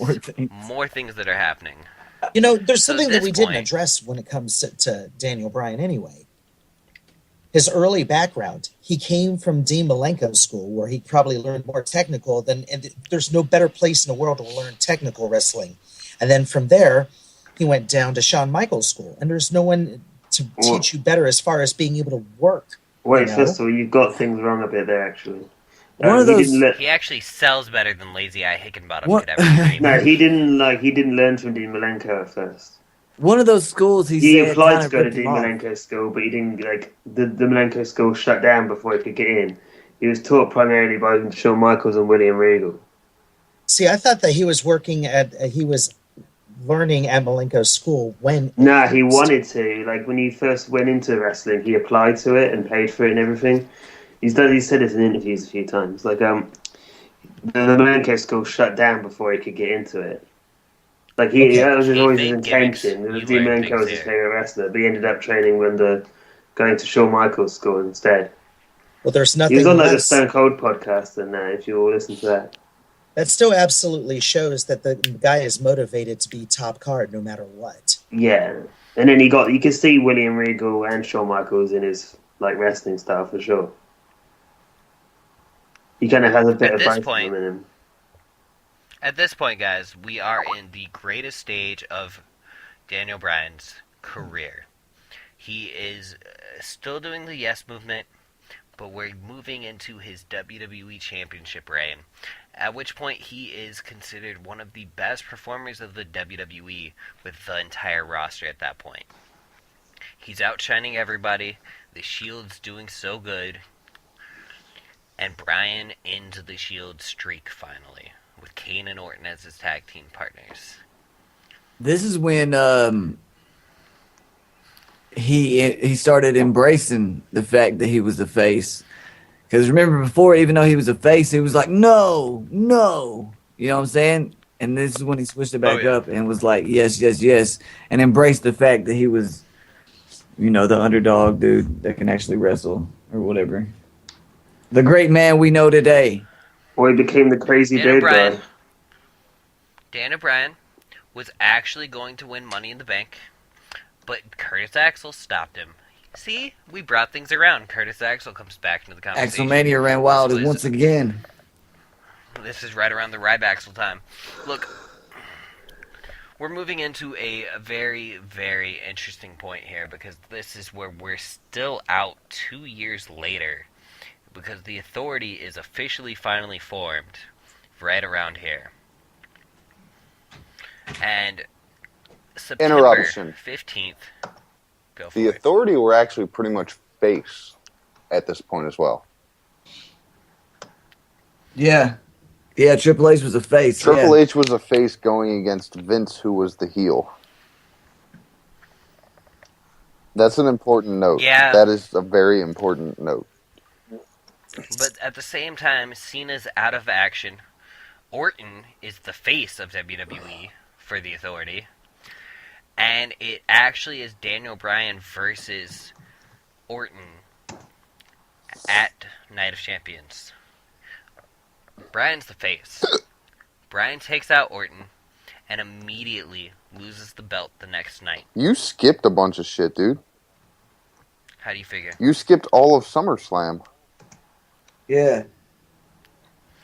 More things that are happening. You know, there's So at something that this we didn't point- address when it comes to Daniel Bryan anyway. His early background. He came from Dean Malenko's school, where he probably learned more technical and there's no better place in the world to learn technical wrestling. And then from there, he went down to Shawn Michaels' school, and there's no one to teach you better as far as being able to work. Wait, You know? first of all, you've got things wrong a bit there, actually. One of he those- didn't let- He actually sells better than Lazy Eye Hickenbottom What- could ever dream. No, he didn't learn from Dean Malenko at first. One of those schools He said applied kinda to go to ripped him Dean off. Malenko's school, but he didn't the Malenko school shut down before he could get in. He was taught primarily by Shawn Michaels and William Regal. See, I thought that he was learning at Malenko's school when... Nah, he wanted to. Like when he first went into wrestling, he applied to it and paid for it and everything. He said this in interviews a few times. Like the Malenko school shut down before he could get into it. Like that was always his intention. Gimmicks, Dean you learn Malenko was things his here. favorite wrestler, but he ended up training going to Shawn Michaels' school instead. Well, there's He nothing was on like the less... Stone Cold podcast, and if you all listen to that. That still absolutely shows that the guy is motivated to be top card no matter what. Yeah, and then you can see William Regal and Shawn Michaels in his like wrestling style for sure. He kind of has a bit At of this both of point- them in him. At this point, guys, we are in the greatest stage of Daniel Bryan's career. He is still doing the Yes movement, but we're moving into his WWE Championship reign, at which point he is considered one of the best performers of the WWE with the entire roster at that point. He's outshining everybody, the Shield's doing so good, and Bryan ends the Shield streak finally, with Kane and Orton as his tag team partners. This is when he started embracing the fact that he was a face. Because remember before, even though he was a face, he was like, no. You know what I'm saying? And this is when he switched it back up and was like, yes, and embraced the fact that he was, the underdog dude that can actually wrestle or whatever. The great man we know today. Or he became the crazy Daniel dude Bryan. guy. Daniel Bryan was actually going to win Money in the Bank, but Curtis Axel stopped him. See, we brought things around. Curtis Axel comes back into the conversation. Axelmania ran wild once again. This is right around the Rybaxel time. Look, we're moving into a very, very interesting point here, because this is where we're still out 2 years later, because the Authority is officially finally formed right around here. And September Interruption. 15th. Go for The it. Authority were actually pretty much face at this point as well. Yeah, Triple H was a face. Triple H was a face going against Vince, who was the heel. That's an important note. Yeah. That is a very important note. But at the same time, Cena's out of action. Orton is the face of WWE for the Authority. And it actually is Daniel Bryan versus Orton at Night of Champions. Bryan's the face. Bryan takes out Orton and immediately loses the belt the next night. You skipped a bunch of shit, dude. How do you figure? You skipped all of SummerSlam. Yeah.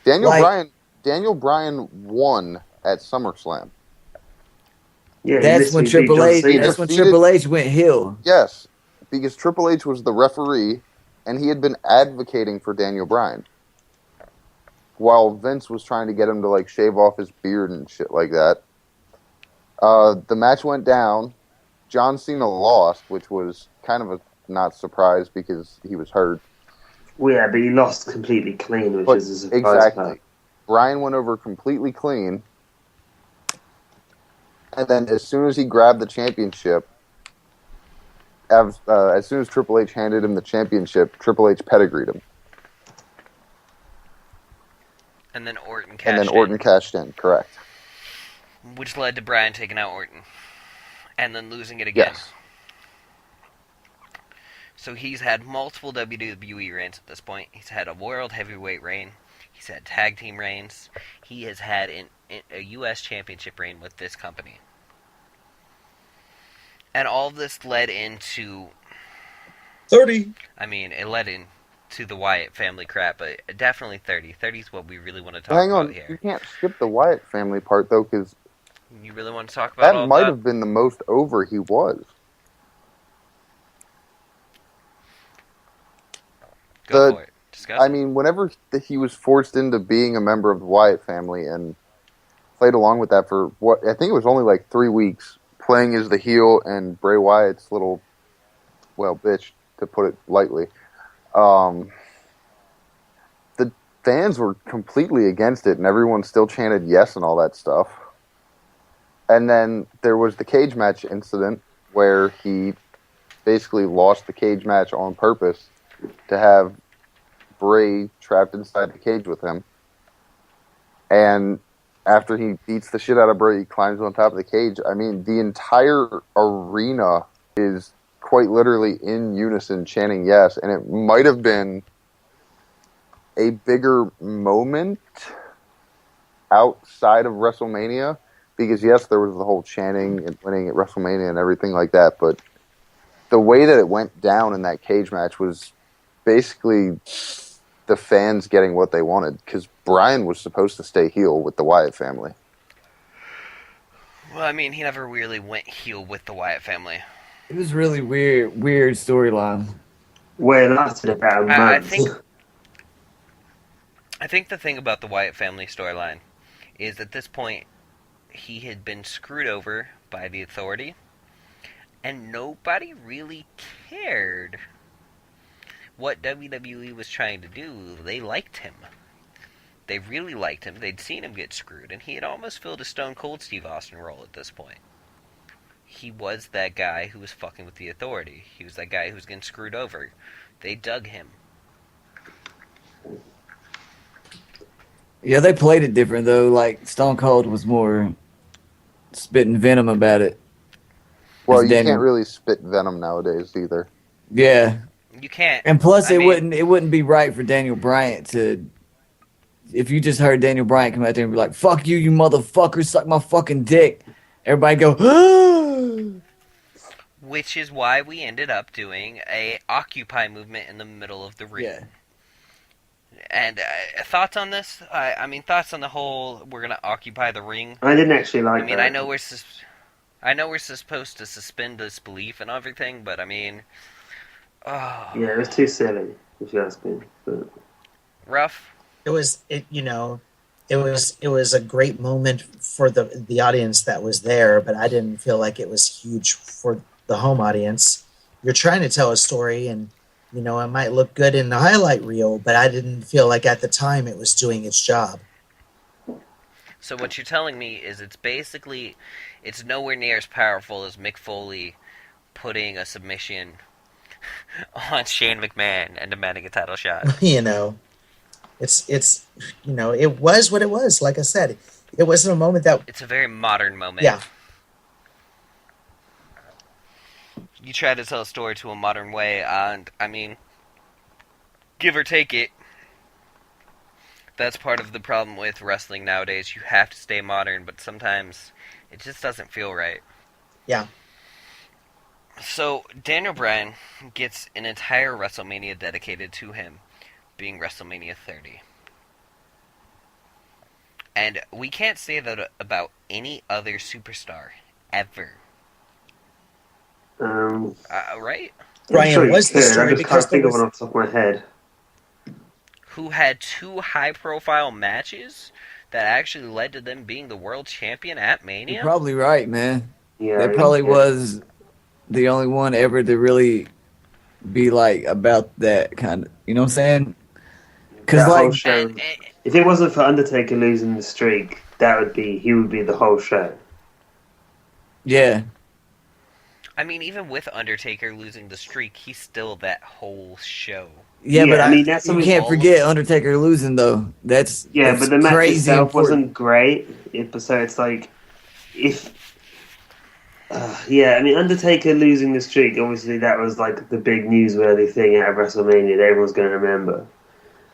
Daniel Bryan won at SummerSlam. Yeah, That's when Triple H. That's when Triple H went heel. Yes, because Triple H was the referee, and he had been advocating for Daniel Bryan, while Vince was trying to get him to like shave off his beard and shit like that. The match went down. John Cena lost, which was kind of a not surprise because he was hurt. Well, yeah, but he lost completely clean, which is a surprise. Exactly. Part. Bryan went over completely clean. And then as soon as he grabbed the championship, as soon as Triple H handed him the championship, Triple H pedigreed him. And then Orton cashed in, correct. Which led to Bryan taking out Orton. And then losing it again. Yes. So he's had multiple WWE reigns at this point. He's had a World Heavyweight reign. He's had tag team reigns. He has had a U.S. Championship reign with this company. And all of this led into... 30. I mean, it led into the Wyatt family crap, but definitely 30. 30 is what we really want to talk Hang about on, here. you can't skip the Wyatt family part, though, because... You really want to talk about all that? Might have been the most over he was. Go for it. Discuss. I mean, whenever he was forced into being a member of the Wyatt family and played along with that for what I think it was only like 3 weeks, playing as the heel and Bray Wyatt's little, bitch, to put it lightly. The fans were completely against it, and everyone still chanted yes and all that stuff. And then there was the cage match incident where he basically lost the cage match on purpose to have Bray trapped inside the cage with him. And after he beats the shit out of Bray, he climbs on top of the cage. I mean, the entire arena is quite literally in unison chanting yes, and it might have been a bigger moment outside of WrestleMania, because yes, there was the whole chanting and winning at WrestleMania and everything like that, but the way that it went down in that cage match was basically the fans getting what they wanted, because Bryan was supposed to stay heel with the Wyatt family. Well, I mean, he never really went heel with the Wyatt family. It was really weird storyline. Well, it lasted about a month. I think the thing about the Wyatt family storyline is at this point he had been screwed over by the Authority, and nobody really cared what WWE was trying to do. They liked him. They really liked him. They'd seen him get screwed, and he had almost filled a Stone Cold Steve Austin role at this point. He was that guy who was fucking with the Authority. He was that guy who was getting screwed over. They dug him. Yeah, they played it different, though. Like, Stone Cold was more spitting venom about it. Well, you can't really spit venom nowadays either. Yeah. You can't. And plus, it wouldn't be right for Daniel Bryan to... If you just heard Daniel Bryan come out there and be like, fuck you, you motherfucker, suck my fucking dick. Everybody go, ah! Which is why we ended up doing a Occupy movement in the middle of the ring. Yeah. And thoughts on this? I mean, thoughts on the whole, we're going to occupy the ring? I didn't actually like that. I know we're supposed to suspend disbelief and everything, but I mean... Oh. Yeah, it was too silly, if you ask me. But... Rough? It was a great moment for the audience that was there, but I didn't feel like it was huge for the home audience. You're trying to tell a story, and it might look good in the highlight reel, but I didn't feel like at the time it was doing its job. So what you're telling me is it's nowhere near as powerful as Mick Foley putting a submission on Shane McMahon and demanding a title shot. It's it was what it was. Like I said, it wasn't a moment that... It's a very modern moment. Yeah. you try to tell a story to a modern way, and I mean, give or take it, that's part of the problem with wrestling nowadays. You have to stay modern, but sometimes it just doesn't feel right. Yeah. So, Daniel Bryan gets an entire WrestleMania dedicated to him, being WrestleMania 30. And we can't say that about any other superstar, ever. Right? Brian sure was the I story just because can't think there of one was... off the top of my head. Who had 2 high-profile matches that actually led to them being the world champion at Mania? You're probably right, man. Yeah, That probably was the only one ever to really be like about that kind of, you know what I'm saying? Because that whole like, show. If it wasn't for Undertaker losing the streak, he would be the whole show. yeah, I mean, even with Undertaker losing the streak, he's still that whole show. yeah, but I mean that's you something. can't forget Undertaker losing though. That's But the match crazy itself important. wasn't great. So it's like if. I mean, Undertaker losing the streak, obviously that was like the big newsworthy thing out of WrestleMania that everyone's going to remember.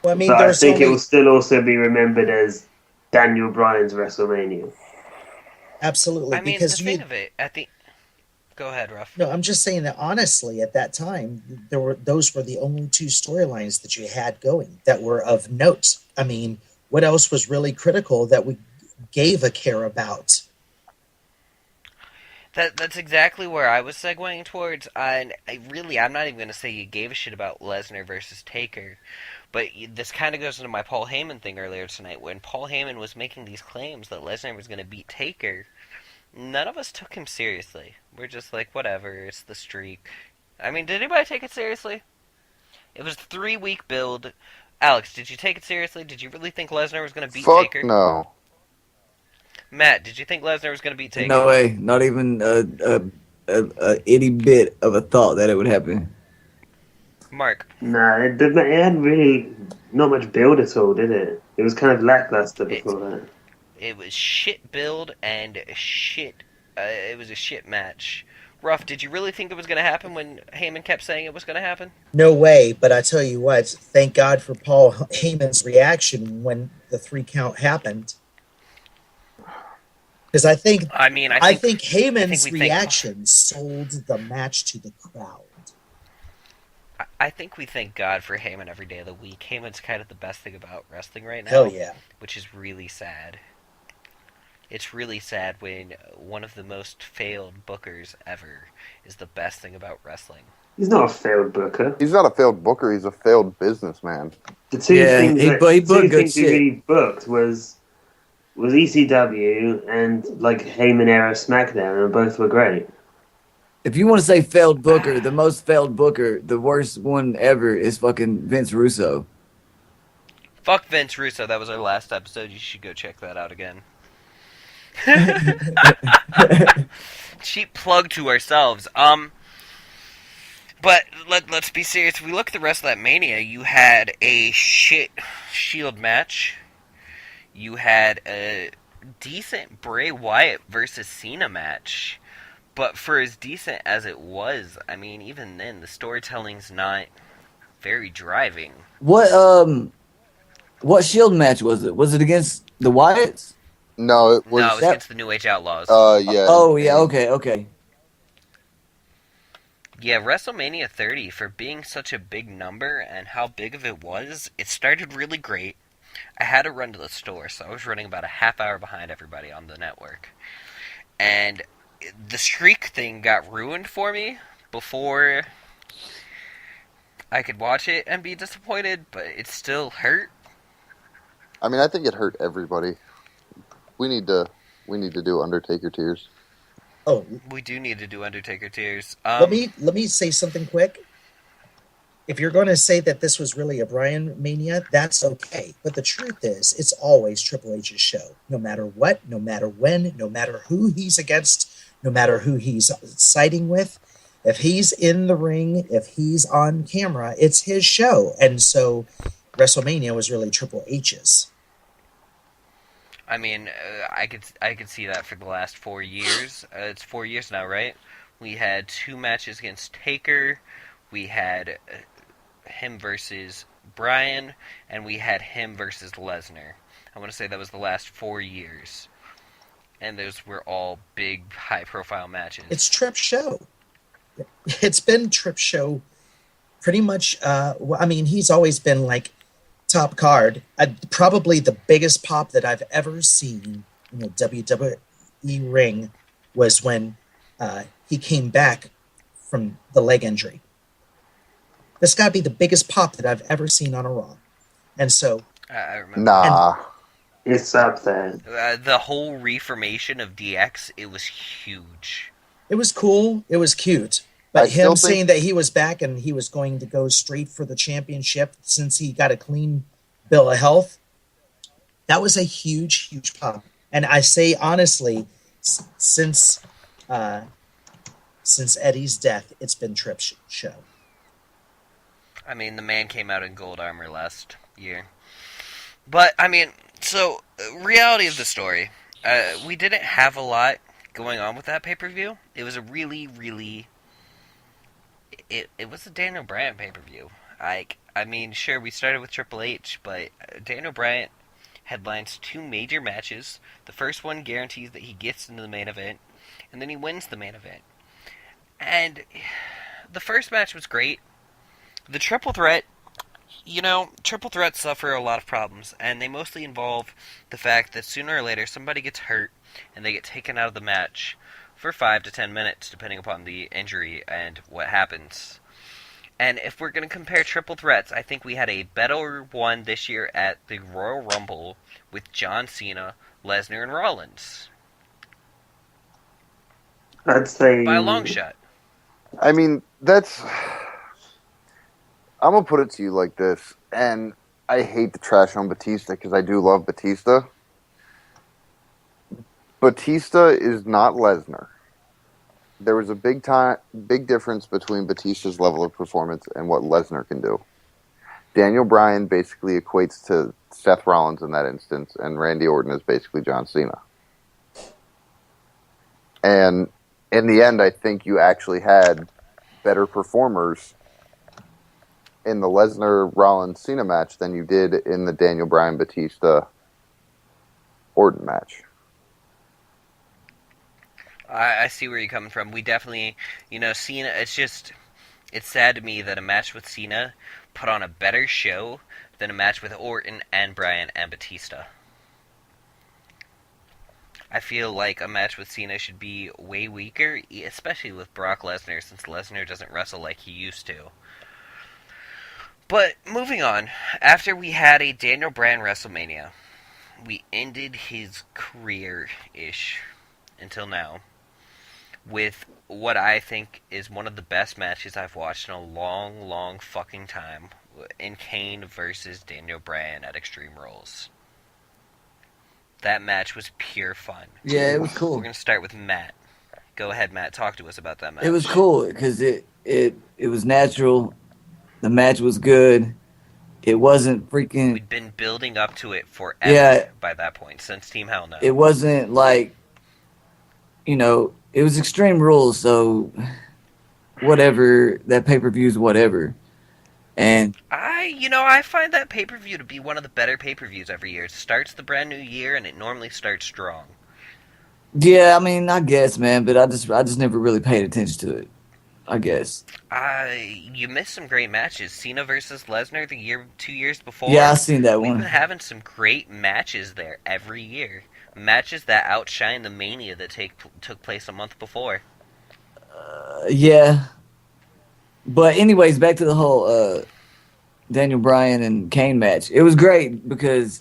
Well, I mean, But I there's think it will only... still also be remembered as Daniel Bryan's WrestleMania. Absolutely, I mean, because the thing of it, Go ahead, Ruff. No, I'm just saying that honestly, at that time, those were the only 2 storylines that you had going that were of note. I mean, what else was really critical that we gave a care about? That's exactly where I was segueing towards. And I'm not even going to say you gave a shit about Lesnar versus Taker. But this kind of goes into my Paul Heyman thing earlier tonight. When Paul Heyman was making these claims that Lesnar was going to beat Taker, none of us took him seriously. We're just like, whatever, it's the streak. I mean, did anybody take it seriously? It was a 3-week build. Alex, did you take it seriously? Did you really think Lesnar was going to beat Taker? No. Matt, did you think Lesnar was going to beat Taker? No way, not even a itty bit of a thought that it would happen. Mark. Nah, it had really not much build at all, did it? It was kind of lackluster before that. It was shit build and shit. It was a shit match. Ruff, did you really think it was going to happen when Heyman kept saying it was going to happen? No way, but I tell you what, thank God for Paul Heyman's reaction when the 3 count happened. Because I think Heyman's reaction sold the match to the crowd. I think we thank God for Heyman every day of the week. Heyman's kind of the best thing about wrestling right now. Hell yeah. Which is really sad. It's really sad when one of the most failed bookers ever is the best thing about wrestling. He's not a failed booker. He's not a failed booker. He's a failed businessman. The two things he really booked was ECW and like Heyman era SmackDown, and both were great. If you want to say failed booker, the most failed booker, the worst one ever is fucking Vince Russo. Fuck Vince Russo. That was our last episode. You should go check that out again. Cheap plug to ourselves. But let's be serious. If we look at the rest of that Mania, you had a shit Shield match. You had a decent Bray Wyatt versus Cena match. But for as decent as it was, I mean, even then, the storytelling's not very driving. What Shield match was it? Was it against the Wyatts? No, it was... No, it was against the New Age Outlaws. Yeah. Oh, yeah, okay. Yeah, WrestleMania 30, for being such a big number and how big of it was, it started really great. I had to run to the store, so I was running about a half hour behind everybody on the network. And the streak thing got ruined for me before I could watch it and be disappointed, but it still hurt. I mean, I think it hurt everybody. We need to do Undertaker Tears. Oh, we do need to do Undertaker Tears. Let me say something quick. If you're going to say that this was really a Bryan Mania, that's okay. But the truth is, it's always Triple H's show. No matter what, no matter when, no matter who he's against, no matter who he's siding with. If he's in the ring, if he's on camera, it's his show. And so WrestleMania was really Triple H's. I mean, I could see that for the last 4 years. It's 4 years now, right? We had 2 matches against Taker. We had him versus Bryan, and we had him versus Lesnar. I want to say that was the last 4 years. And those were all big, high-profile matches. It's Tripp's show. It's been Tripp's show pretty much. I mean, he's always been like top card. Probably the biggest pop that I've ever seen in a WWE ring was when he came back from the leg injury. That's got to be the biggest pop that I've ever seen on a Raw. And so... I remember. Nah. It's up there. The whole reformation of DX, it was huge. It was cool. It was cute. But I still him think- saying that he was back and he was going to go straight for the championship since he got a clean bill of health, that was a huge, huge pop. And I say honestly, since Eddie's death, it's been Tripp's show. I mean, the man came out in gold armor last year. But, I mean, so, reality of the story. We didn't have a lot going on with that pay-per-view. It was a really, really... It was a Daniel Bryan pay-per-view. I mean, sure, we started with Triple H, but Daniel Bryan headlines 2 major matches. The first one guarantees that he gets into the main event, and then he wins the main event. And the first match was great. The triple threat, triple threats suffer a lot of problems, and they mostly involve the fact that sooner or later somebody gets hurt and they get taken out of the match for 5 to 10 minutes, depending upon the injury and what happens. And if we're going to compare triple threats, I think we had a better one this year at the Royal Rumble with John Cena, Lesnar, and Rollins. I'd say By a long shot. I mean, that's... I'm going to put it to you like this, and I hate to trash on Batista because I do love Batista. Batista is not Lesnar. There was a big difference between Batista's level of performance and what Lesnar can do. Daniel Bryan basically equates to Seth Rollins in that instance, and Randy Orton is basically John Cena. And in the end, I think you actually had better performers in the Lesnar-Rollins-Cena match than you did in the Daniel Bryan-Batista-Orton match. I see where you're coming from. We definitely, Cena, it's sad to me that a match with Cena put on a better show than a match with Orton and Bryan and Batista. I feel like a match with Cena should be way weaker, especially with Brock Lesnar, since Lesnar doesn't wrestle like he used to. But, moving on, after we had a Daniel Bryan WrestleMania, we ended his career-ish, until now, with what I think is one of the best matches I've watched in a long, long fucking time, in Kane versus Daniel Bryan at Extreme Rules. That match was pure fun. Yeah, it was cool. We're going to start with Matt. Go ahead, Matt. Talk to us about that match. It was cool because it was natural. The match was good. It wasn't freaking... We'd been building up to it forever by that point, since Team Hell No. It wasn't like, it was Extreme Rules, so whatever, that pay-per-view's whatever. And I find that pay-per-view to be one of the better pay-per-views every year. It starts the brand new year, and it normally starts strong. Yeah, I mean, I guess, man, but I just never really paid attention to it. I guess. You missed some great matches. Cena versus Lesnar 2 years before. Yeah, I seen that We've one. been having some great matches there every year. Matches that outshine the Mania that took place a month before. Yeah. But anyways, back to the whole Daniel Bryan and Kane match. It was great because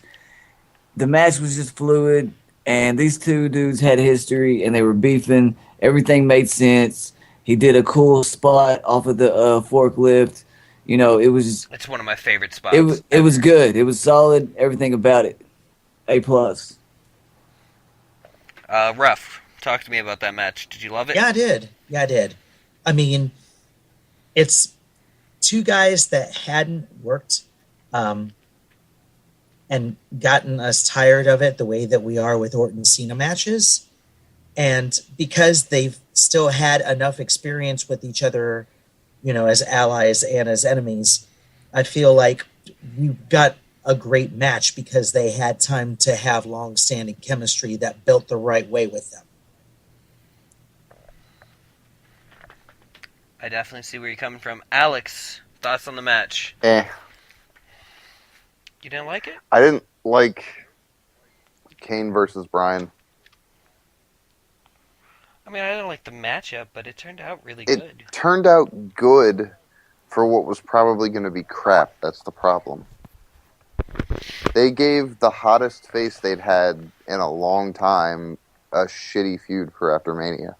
the match was just fluid, and these two dudes had history, and they were beefing. Everything made sense. He did a cool spot off of the forklift. It was... It's one of my favorite spots. It was good. It was solid. Everything about it. A+. Ruff, talk to me about that match. Did you love it? Yeah, I did. I mean, it's 2 guys that hadn't worked and gotten us tired of it the way that we are with Orton Cena matches. And because they've still had enough experience with each other, as allies and as enemies. I feel like we got a great match because they had time to have long-standing chemistry that built the right way with them. I definitely see where you're coming from. Alex, thoughts on the match? You didn't like it? I didn't like Kane versus Bryan. I mean, I didn't like the matchup, but it turned out really It good. turned out good for what was probably going to be crap. That's the problem. They gave the hottest face they'd had in a long time a shitty feud for after Mania.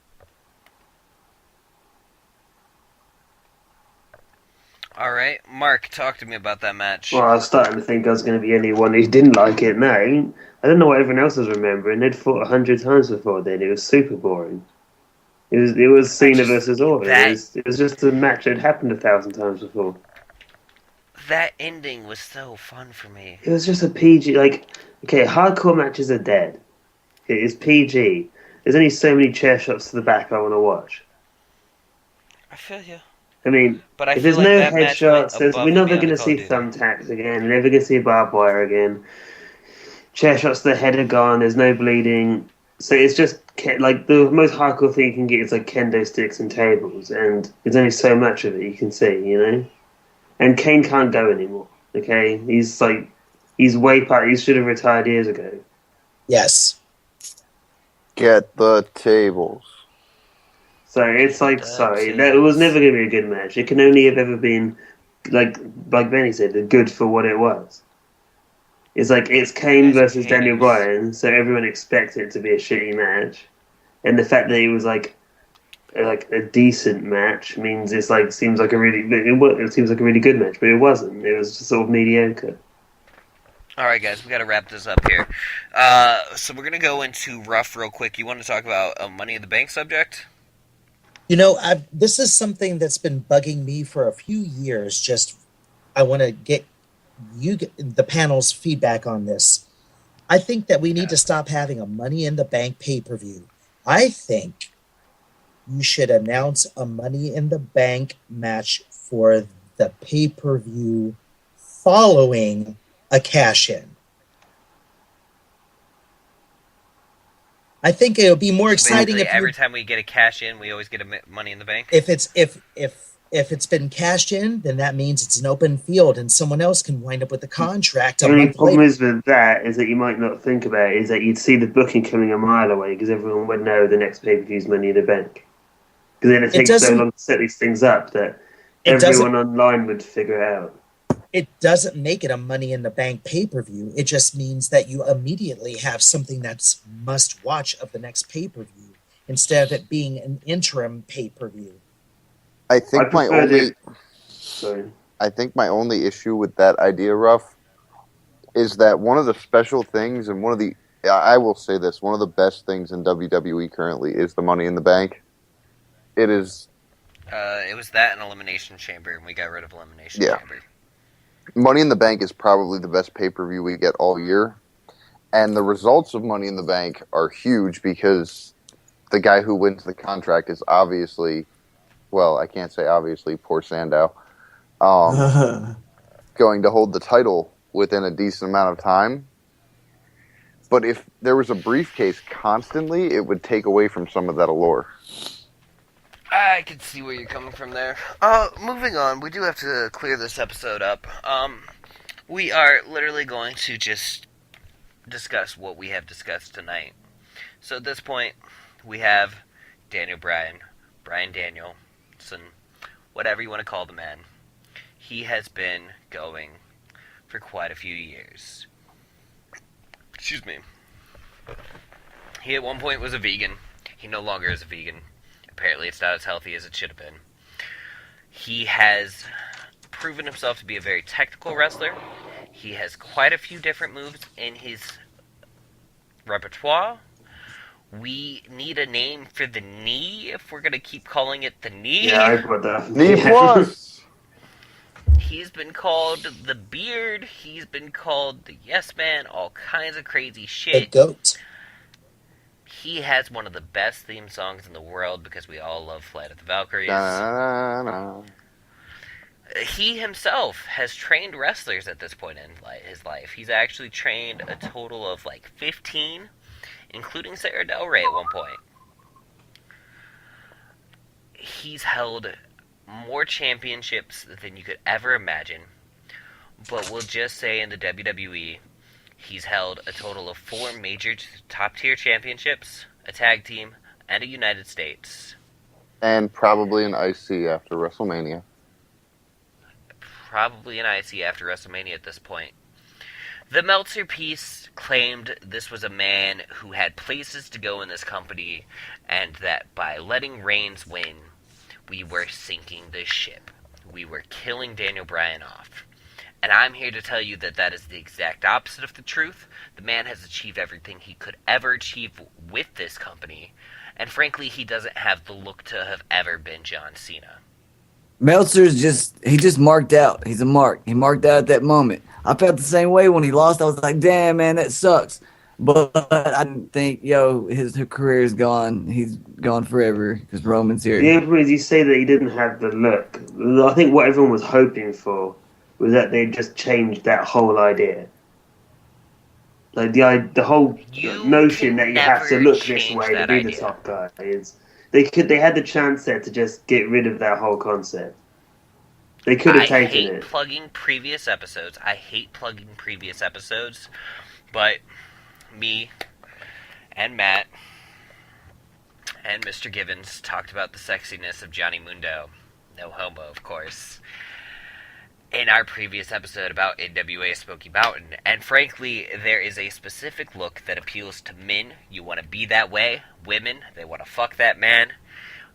All right, Mark, talk to me about that match. Well, I was starting to think I was going to be anyone who didn't like it. No, I don't know what everyone else was remembering. They'd fought 100 times before then. It was super boring. It was Cena versus Orton. It was just a match that had happened 1,000 times before. That ending was so fun for me. It was just a PG, okay, hardcore matches are dead. It is PG. There's only so many chair shots to the back I want to watch. I feel you. I mean, but I if there's like no that headshots, we're never going to see thumbtacks again. We're never going to see barbed wire again. Chair shots to the head are gone. There's no bleeding. So it's just like the most hardcore thing you can get is like kendo sticks and tables, and there's only so much of it you can see, And Kane can't go anymore. Okay, he's way past. He should have retired years ago. Yes. Get the tables. So it's it was never going to be a good match. It can only have ever been, like Benny said, good for what it was. It's Kane versus Daniel Bryan, so everyone expects it to be a shitty match, and the fact that it was like a decent match means it seems like a really good match, but it wasn't. It was just sort of mediocre. All right, guys, we got to wrap this up here. So we're gonna go into rough real quick. You want to talk about a Money in the Bank subject? This is something that's been bugging me for a few years. I want to get the panel's feedback on this. I think that we need to stop having a Money in the Bank pay-per-view. I think you should announce a Money in the Bank match for the pay-per-view following a cash-in. I think it'll be more exciting if every time we get a cash in, we always get a Money in the Bank. If it's been cashed in, then that means it's an open field, and someone else can wind up with the contract. The only problem is with that is that you might not think about it, is that you'd see the booking coming a mile away because everyone would know the next pay-per-view is Money in the Bank. Because then it takes so long to set these things up that everyone online would figure it out. It doesn't make it a Money in the Bank pay-per-view. It just means that you immediately have something that's must-watch of the next pay-per-view instead of it being an interim pay-per-view. I think my only issue with that idea, Ruff, is that one of the special things and I will say this, one of the best things in WWE currently is the Money in the Bank. It is. It was that and Elimination Chamber, and we got rid of Elimination Chamber. Money in the Bank is probably the best pay-per-view we get all year. And the results of Money in the Bank are huge because the guy who wins the contract is obviously, well, I can't say obviously, poor Sandow, going to hold the title within a decent amount of time. But if there was a briefcase constantly, it would take away from some of that allure. I can see where you're coming from there. Moving on, we do have to clear this episode up. We are literally going to just discuss what we have discussed tonight. So at this point, we have Daniel Bryan Danielson, whatever you want to call the man. He has been going for quite a few years. Excuse me. He at one point was a vegan. He no longer is a vegan. Apparently it's not as healthy as it should have been. He has proven himself to be a very technical wrestler. He has quite a few different moves in his repertoire. We need a name for the knee if we're going to keep calling it the knee. Yeah, I put that. Knee plus! He's been called the Beard. He's been called the Yes Man. All kinds of crazy shit. The Goat. He has one of the best theme songs in the world because we all love Flight of the Valkyries. Da-na-na-na. He himself has trained wrestlers at this point in his life. He's actually trained a total of like 15, including Sarah Del Rey at one point. He's held more championships than you could ever imagine, but we'll just say in the WWE, he's held a total of 4 major top-tier championships, a tag team, and a United States. And probably an IC after WrestleMania. Probably an IC after WrestleMania at this point. The Meltzer piece claimed this was a man who had places to go in this company, and that by letting Reigns win, we were sinking the ship. We were killing Daniel Bryan off. And I'm here to tell you that that is the exact opposite of the truth. The man has achieved everything he could ever achieve with this company, and frankly, he doesn't have the look to have ever been John Cena. Meltzer's he just marked out. He's a mark. He marked out at that moment. I felt the same way when he lost. I was like, damn, man, that sucks. But I didn't think, his career is gone. He's gone forever because Roman's here. The problem is you say that he didn't have the look. I think what everyone was hoping for was that they'd just changed that whole idea. Like the whole notion that you have to look this way to be the top guy is they had the chance there to just get rid of that whole concept. They could have taken it. I hate plugging previous episodes. But me and Matt and Mr. Givens talked about the sexiness of Johnny Mundo. No homo, of course. In our previous episode about NWA Smoky Mountain. And frankly, there is a specific look that appeals to men. You want to be that way. Women, they want to fuck that man.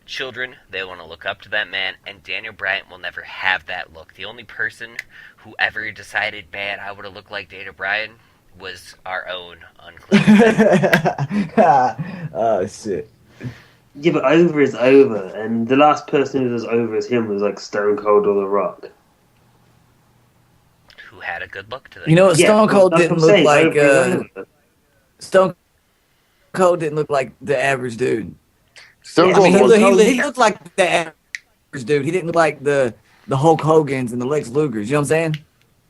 Children, they want to look up to that man. And Daniel Bryan will never have that look. The only person who ever decided, man, I would have looked like Daniel Bryan was our own Unclean. Oh, shit. Yeah, but over is over. And the last person who was over as him was like Stone Cold or The Rock. Who had a good look to them. You know what? Stone Cold didn't look like Stone Cold didn't look like the average dude. Stone Cold he looked like the average dude. He didn't look like the Hulk Hogan's and the Lex Lugers. You know what I'm saying?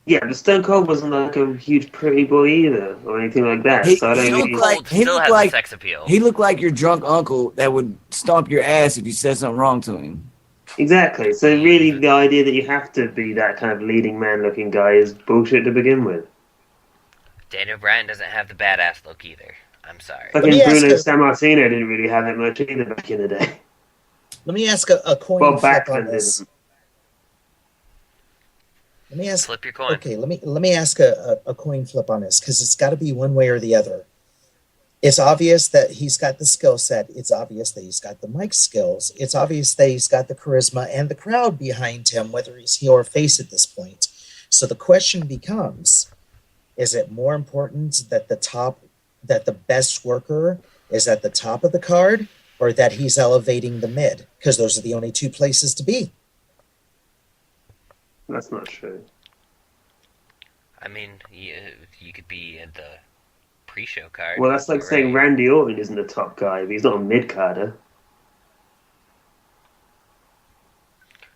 Yeah, but Stone Cold wasn't like a huge pretty boy either, or anything like that. He Still has a sex appeal. He looked like your drunk uncle that would stomp your ass if you said something wrong to him. Exactly. So really, the idea that you have to be that kind of leading man-looking guy is bullshit to begin with. Daniel Bryan doesn't have the badass look either. I'm sorry. Fucking Bruno Sammartino didn't really have it much either back in the day. Let me ask a coin flip on this. Flip your coin. Okay, let me ask a coin flip on this, because it's got to be one way or the other. It's obvious that he's got the skill set. It's obvious that he's got the mic skills. It's obvious that he's got the charisma and the crowd behind him, whether he's heel or face at this point. So the question becomes, is it more important that the best worker is at the top of the card, or that he's elevating the mid? Because those are the only two places to be. That's not true. I mean, you could be in the pre-show card. Well, that's like saying Randy Orton isn't the top guy, but he's not a mid-carder.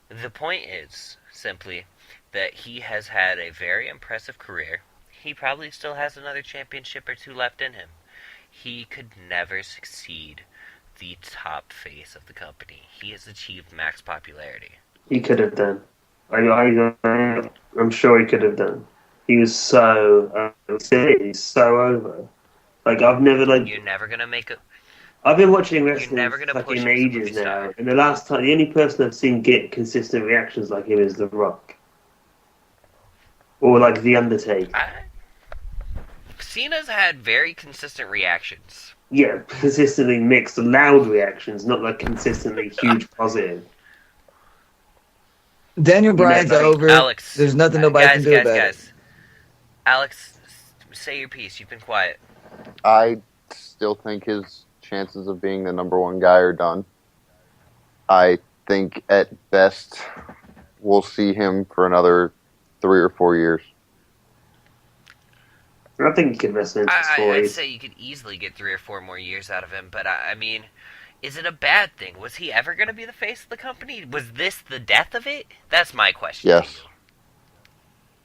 The point is simply that he has had a very impressive career. He probably still has another championship or two left in him. He could never succeed the top face of the company. He has achieved max popularity. He could have done. I'm sure he could have done. He was so he's so over. Like I've never You're never gonna make a. I've been watching wrestling for fucking ages now, and the only person I've seen get consistent reactions like him is The Rock, or like The Undertaker. Cena's had very consistent reactions. Yeah, consistently mixed, loud reactions, not like consistently huge positive. Daniel Bryan's over. Alex, there's nothing nobody can do about it. Alex, say your piece. You've been quiet. I still think his chances of being the number one guy are done. I think at best we'll see him for another 3 or 4 years. I think he could wrestle into his I'd 40s. say you could easily get 3 or 4 more years out of him, but I mean, is it a bad thing? Was he ever going to be the face of the company? Was this the death of it? That's my question to Yes. you.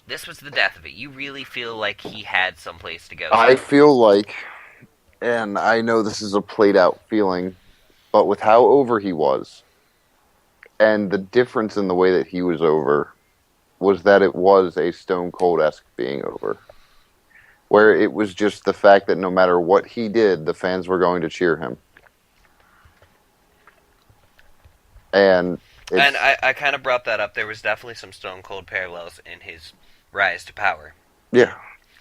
This was the death of it. You really feel like he had someplace to go. I feel like, and I know this is a played out feeling, but with how over he was, and the difference in the way that he was over, was that it was a Stone Cold-esque being over. Where it was just the fact that no matter what he did, the fans were going to cheer him. And I kind of brought that up. There was definitely some Stone Cold parallels in his rise to power. yeah.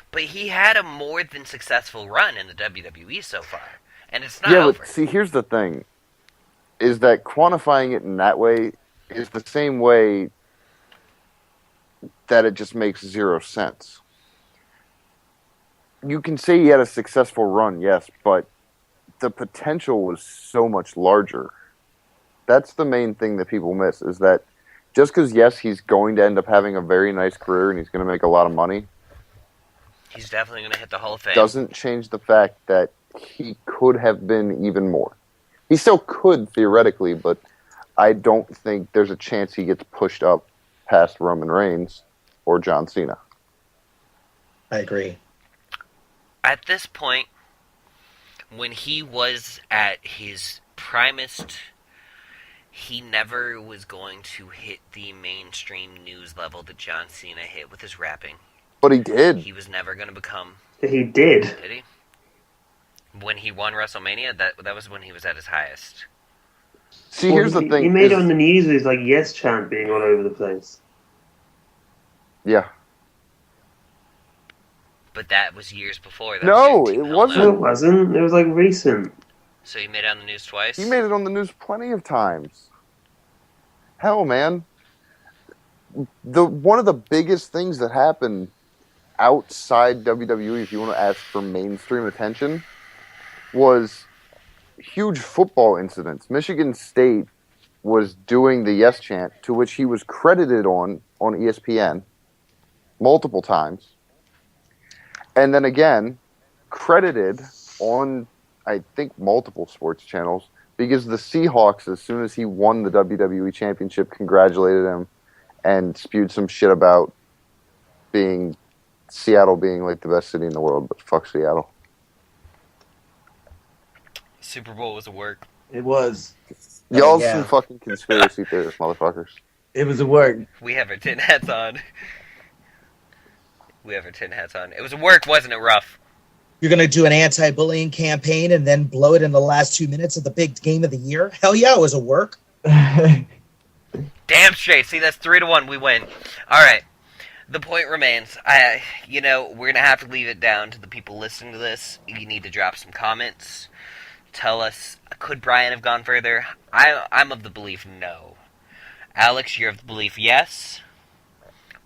But he had a more than successful run in the WWE so far. And it's not Yeah, over. but see, here's the thing. Is that quantifying it in that way is the same way that it just makes zero sense. You can say he had a successful run, yes, but the potential was so much larger. That's the main thing that people miss, is that just because, yes, he's going to end up having a very nice career and he's going to make a lot of money, He's definitely going to hit the Hall of Fame. doesn't change the fact that he could have been even more. He still could, theoretically, but I don't think there's a chance he gets pushed up past Roman Reigns or John Cena. I agree. At this point, when he was at his primest, he never was going to hit the mainstream news level that John Cena hit with his rapping. But he did. He was never going to become... He did. Did he? When he won WrestleMania, that was when he was at his highest. See, here's the thing. He made it on the news with his like yes chant being all over the place. Yeah. But that was years before. That No, was it Hell wasn't. No, it wasn't. It was like recent. So he made it on the news twice? He made it on the news plenty of times. Hell, man. One of the biggest things that happened outside WWE, if you want to ask for mainstream attention, was huge football incidents. Michigan State was doing the yes chant, to which he was credited on ESPN multiple times. And then again, credited on, I think, multiple sports channels, because the Seahawks, as soon as he won the WWE Championship, congratulated him and spewed some shit about Seattle being like the best city in the world, but fuck Seattle. Super Bowl was a work. It was. Y'all yeah. some fucking conspiracy theorists, motherfuckers. It was a work. We have our tin hats on. It was a work, wasn't it, Ruff? You're going to do an anti-bullying campaign and then blow it in the last 2 minutes of the big game of the year? Hell yeah, it was a work. Damn straight. See, that's 3-1. We win. All right. The point remains. We're gonna have to leave it down to the people listening to this. You need to drop some comments. Tell us, could Brian have gone further? I'm of the belief no. Alex, you're of the belief yes.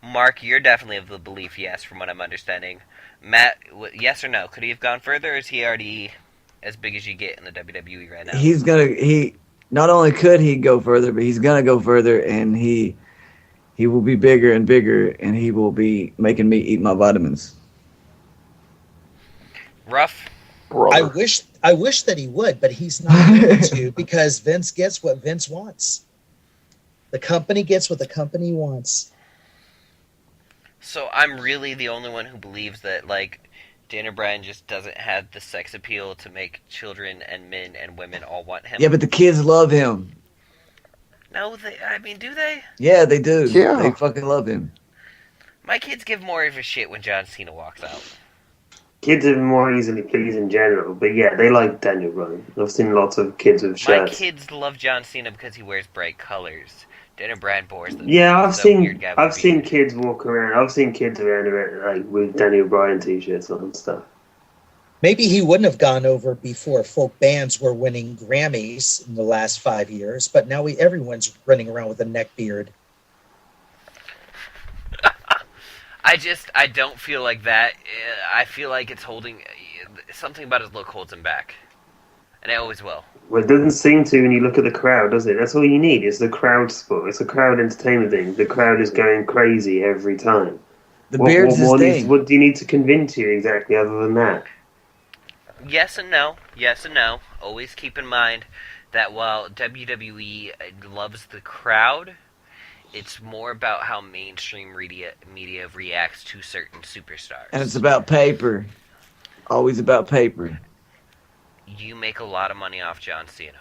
Mark, you're definitely of the belief yes, from what I'm understanding. Matt, yes or no? Could he have gone further, or is he already as big as you get in the WWE right now? He not only could he go further, but he's gonna go further, and he will be bigger and bigger, and he will be making me eat my vitamins. Ruff? Brother. I wish that he would, but he's not going to, because Vince gets what Vince wants. The company gets what the company wants. So I'm really the only one who believes that, like, Daniel Bryan just doesn't have the sex appeal to make children and men and women all want him. Yeah, but the kids love him. No, do they? Yeah, they do. Yeah. They fucking love him. My kids give more of a shit when John Cena walks out. Kids are more easily pleased in general, but yeah, they like Daniel Bryan. I've seen lots of kids with My shirts. kids love John Cena because he wears bright colors. Daniel Bryan bores them. Yeah, I've He's a seen weird guy with I've a seen beard. kids walk around. I've seen kids around like with Daniel Bryan t-shirts on and stuff. Maybe he wouldn't have gone over before folk bands were winning Grammys in the last 5 years, but now everyone's running around with a neck beard. I don't feel like that. I feel like it's holding... Something about his look holds him back. And it always will. Well, it doesn't seem to when you look at the crowd, does it? That's all you need. It's the crowd sport. It's a crowd entertainment thing. The crowd is going crazy every time. The beard's his thing. What do you need to convince you exactly other than that? Yes and no. Yes and no. Always keep in mind that while WWE loves the crowd, it's more about how mainstream media reacts to certain superstars. And it's about paper. Always about paper. You make a lot of money off John Cena.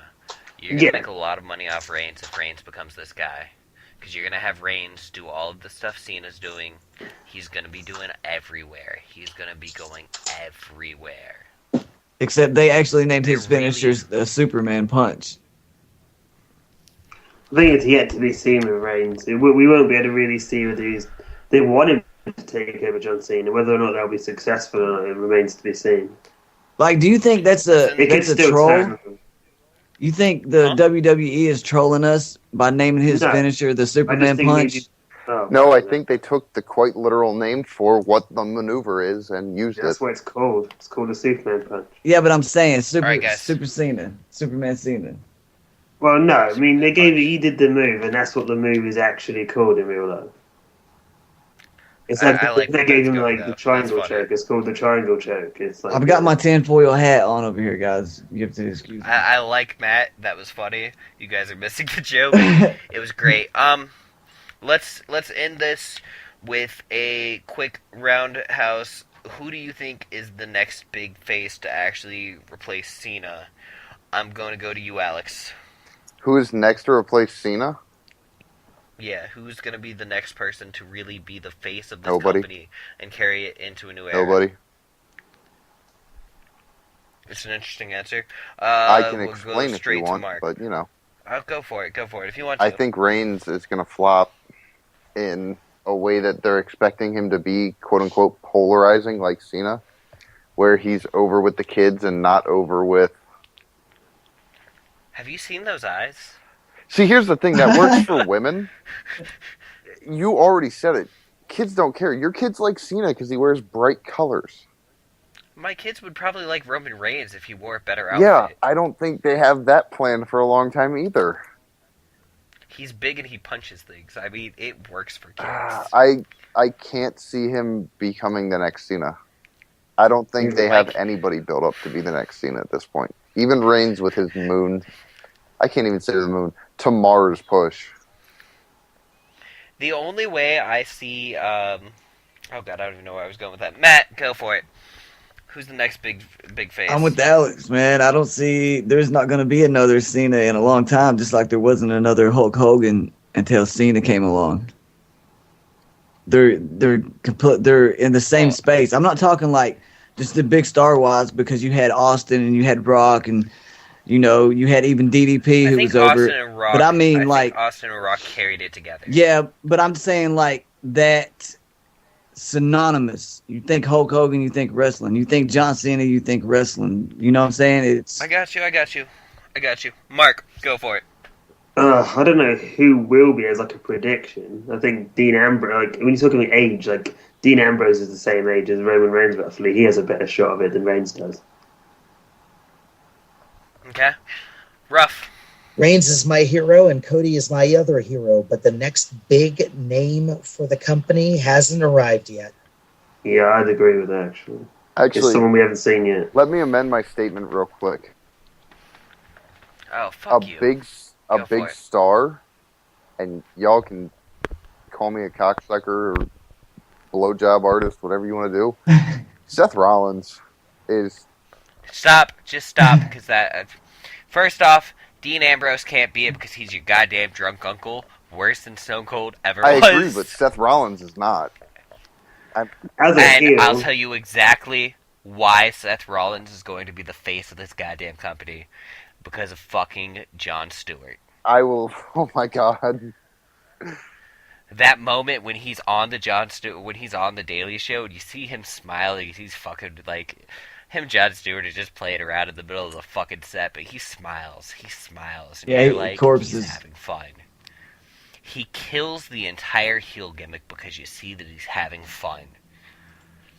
You're going to make a lot of money off Reigns if Reigns becomes this guy. Because you're going to have Reigns do all of the stuff Cena's doing. He's going to be doing everywhere. He's going to be going everywhere. Except they actually named his finisher a Superman punch. I think it's yet to be seen with Reigns. We won't be able to really see whether they want him to take over John Cena. Whether or not they'll be successful or not, it remains to be seen. Like, do you think that's a troll? You think the WWE is trolling us by naming his finisher the Superman punch? No, I think they took the quite literal name for what the maneuver is and used it. That's what it's called. It's called a Superman punch. Yeah, but I'm saying Super Cena. Superman Cena. Well, no, I mean, he did the move, and that's what the move is actually called in real life. It's like they gave him the triangle choke. It's called the triangle choke. It's like I've got my tinfoil hat on over here, guys. You have to excuse me. I like Matt. That was funny. You guys are missing the joke. It was great. Let's end this with a quick roundhouse. Who do you think is the next big face to actually replace Cena? I'm going to go to you, Alex. Who is next to replace Cena? Yeah, who's going to be the next person to really be the face of this company and carry it into a new era? Nobody. It's an interesting answer. I can explain if you want, but you know. I'll go for it. Go for it if you want to. I think Reigns is going to flop in a way that they're expecting him to be, quote-unquote, polarizing like Cena, where he's over with the kids and not over with... Have you seen those eyes? See, here's the thing. That works for women. You already said it. Kids don't care. Your kids like Cena because he wears bright colors. My kids would probably like Roman Reigns if he wore a better outfit. Yeah, I don't think they have that planned for a long time either. He's big and he punches things. I mean, it works for kids. I can't see him becoming the next Cena. I don't think they have anybody built up to be the next Cena at this point. Even Reigns with his moon. I can't even say the moon. To Mars push. The only way I see... oh god, I don't even know where I was going with that. Matt, go for it. Who's the next big face? I'm with Alex, man. I don't see... There's not going to be another Cena in a long time, just like there wasn't another Hulk Hogan until Cena came along. They're in the same space. I'm not talking like just the big star-wise, because you had Austin and you had Rock and... You know, you had even DDP who was over. Rock, but I mean, like Austin and Rock carried it together. Yeah, but I'm saying like that synonymous. You think Hulk Hogan, you think wrestling. You think John Cena, you think wrestling. You know what I'm saying? It's. I got you. Mark, go for it. I don't know who will be as like a prediction. I think Dean Ambrose. Like when you're talking about age, like Dean Ambrose is the same age as Roman Reigns, roughly. He has a better shot of it than Reigns does. Okay. Rough. Reigns is my hero and Cody is my other hero, but the next big name for the company hasn't arrived yet. Yeah, I'd agree with that, actually. It's someone we haven't seen yet. Let me amend my statement real quick. Oh, fuck you. A big star, and y'all can call me a cocksucker or blowjob artist, whatever you want to do. Seth Rollins is... Just stop, because that... First off, Dean Ambrose can't be it because he's your goddamn drunk uncle. Worse than Stone Cold ever was. I agree, but Seth Rollins is not. I'll tell you exactly why Seth Rollins is going to be the face of this goddamn company. Because of fucking Jon Stewart. I will... Oh my god. That moment when he's on the Daily Show and you see him smiling, he's fucking like... Him and Jon Stewart are just playing around in the middle of the fucking set, but he smiles. And yeah, you're like, corpses. He's having fun. He kills the entire heel gimmick because you see that he's having fun.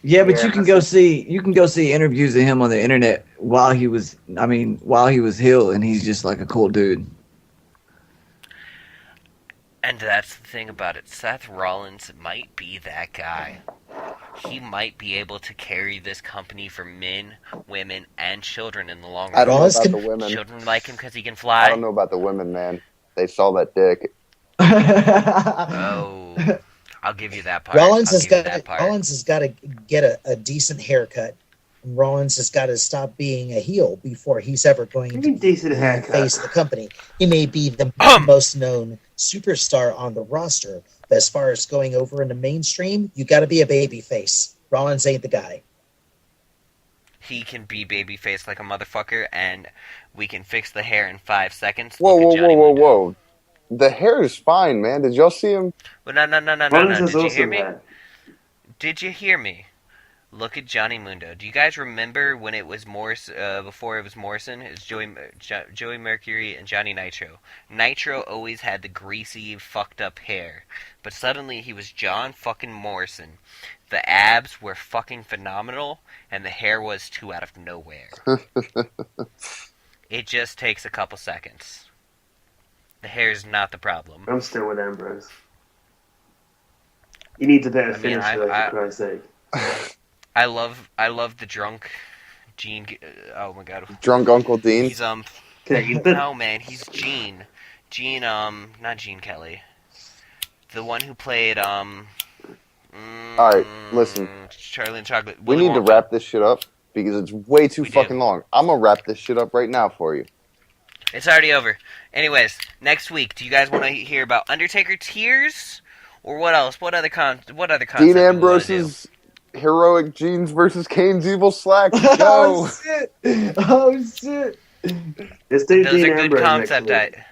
Yeah, but you can go see interviews of him on the internet while he was heel, and he's just like a cool dude. And that's the thing about it. Seth Rollins might be that guy. he might be able to carry this company for men, women, and children in the long I run. don't know Rollins about can- the women. Children like him because he can I fly. don't know about the women, man. They saw that dick. Oh, I'll give you that part. Rollins I'll has give you got that part. Rollins has got to get a decent haircut. And Rollins has got to stop being a heel before he's ever going to Decent be haircut. face of the company. He may be the most known superstar on the roster, but as far as going over in the mainstream, you got to be a baby face. Rollins ain't the guy. He can be babyface like a motherfucker, and we can fix the hair in 5 seconds. Whoa, Look whoa, at Johnny whoa, whoa, Mundo. whoa. The hair is fine, man. Did y'all see him? Well, no. Rollins has Did you hear awesome me? hair. Did you hear me? Look at Johnny Mundo. Do you guys remember when it was before it was Morrison? It's Joey Mercury and Johnny Nitro. Nitro always had the greasy, fucked up hair, but suddenly he was John fucking Morrison. The abs were fucking phenomenal, and the hair was too out of nowhere. It just takes a couple seconds. The hair is not the problem. I'm still with Ambrose. He needs a better finish, though, I- for Christ's sake. I love the drunk Gene. Oh my god, Drunk Uncle Dean? he's Okay, no man, he's Gene. Gene not Gene Kelly. The one who played Alright, listen. Charlie and Chocolate. We Willy need to Wonka. wrap this shit up because it's way too We do. fucking long. I'm gonna wrap this shit up right now for you. It's already over. Anyways, next week, do you guys want to hear about Undertaker tears or what else? What other concept? Dean do we wanna do? Ambrose's heroic jeans versus Kane's evil slacks. Go! Oh shit! Oh shit! let's do Those Dean are good Ambrose concept. next week.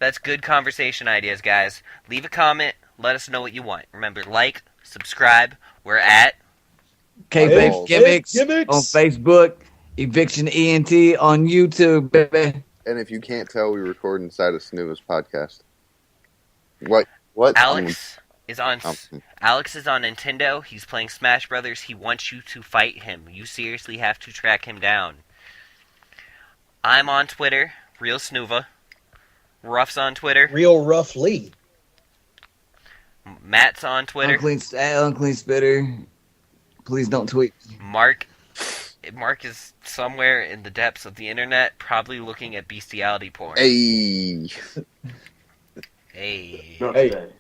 That's good conversation ideas, guys. Leave a comment. Let us know what you want. Remember, like, subscribe. We're at Kayfabe Gimmicks Gimmicks. on Facebook, Eviction ENT on YouTube, baby. And if you can't tell, we record inside of Snuva's podcast. What? Alex is on. Um, Alex is on Nintendo. He's playing Smash Brothers. He wants you to fight him. You seriously have to track him down. I'm on Twitter, Real Snuva. Ruff's on Twitter. Real Rough Lee. Matt's on Twitter. Unclean Spitter. Please don't tweet. Mark is somewhere in the depths of the internet, probably looking at bestiality porn. Hey. Hey. Not Hey. today.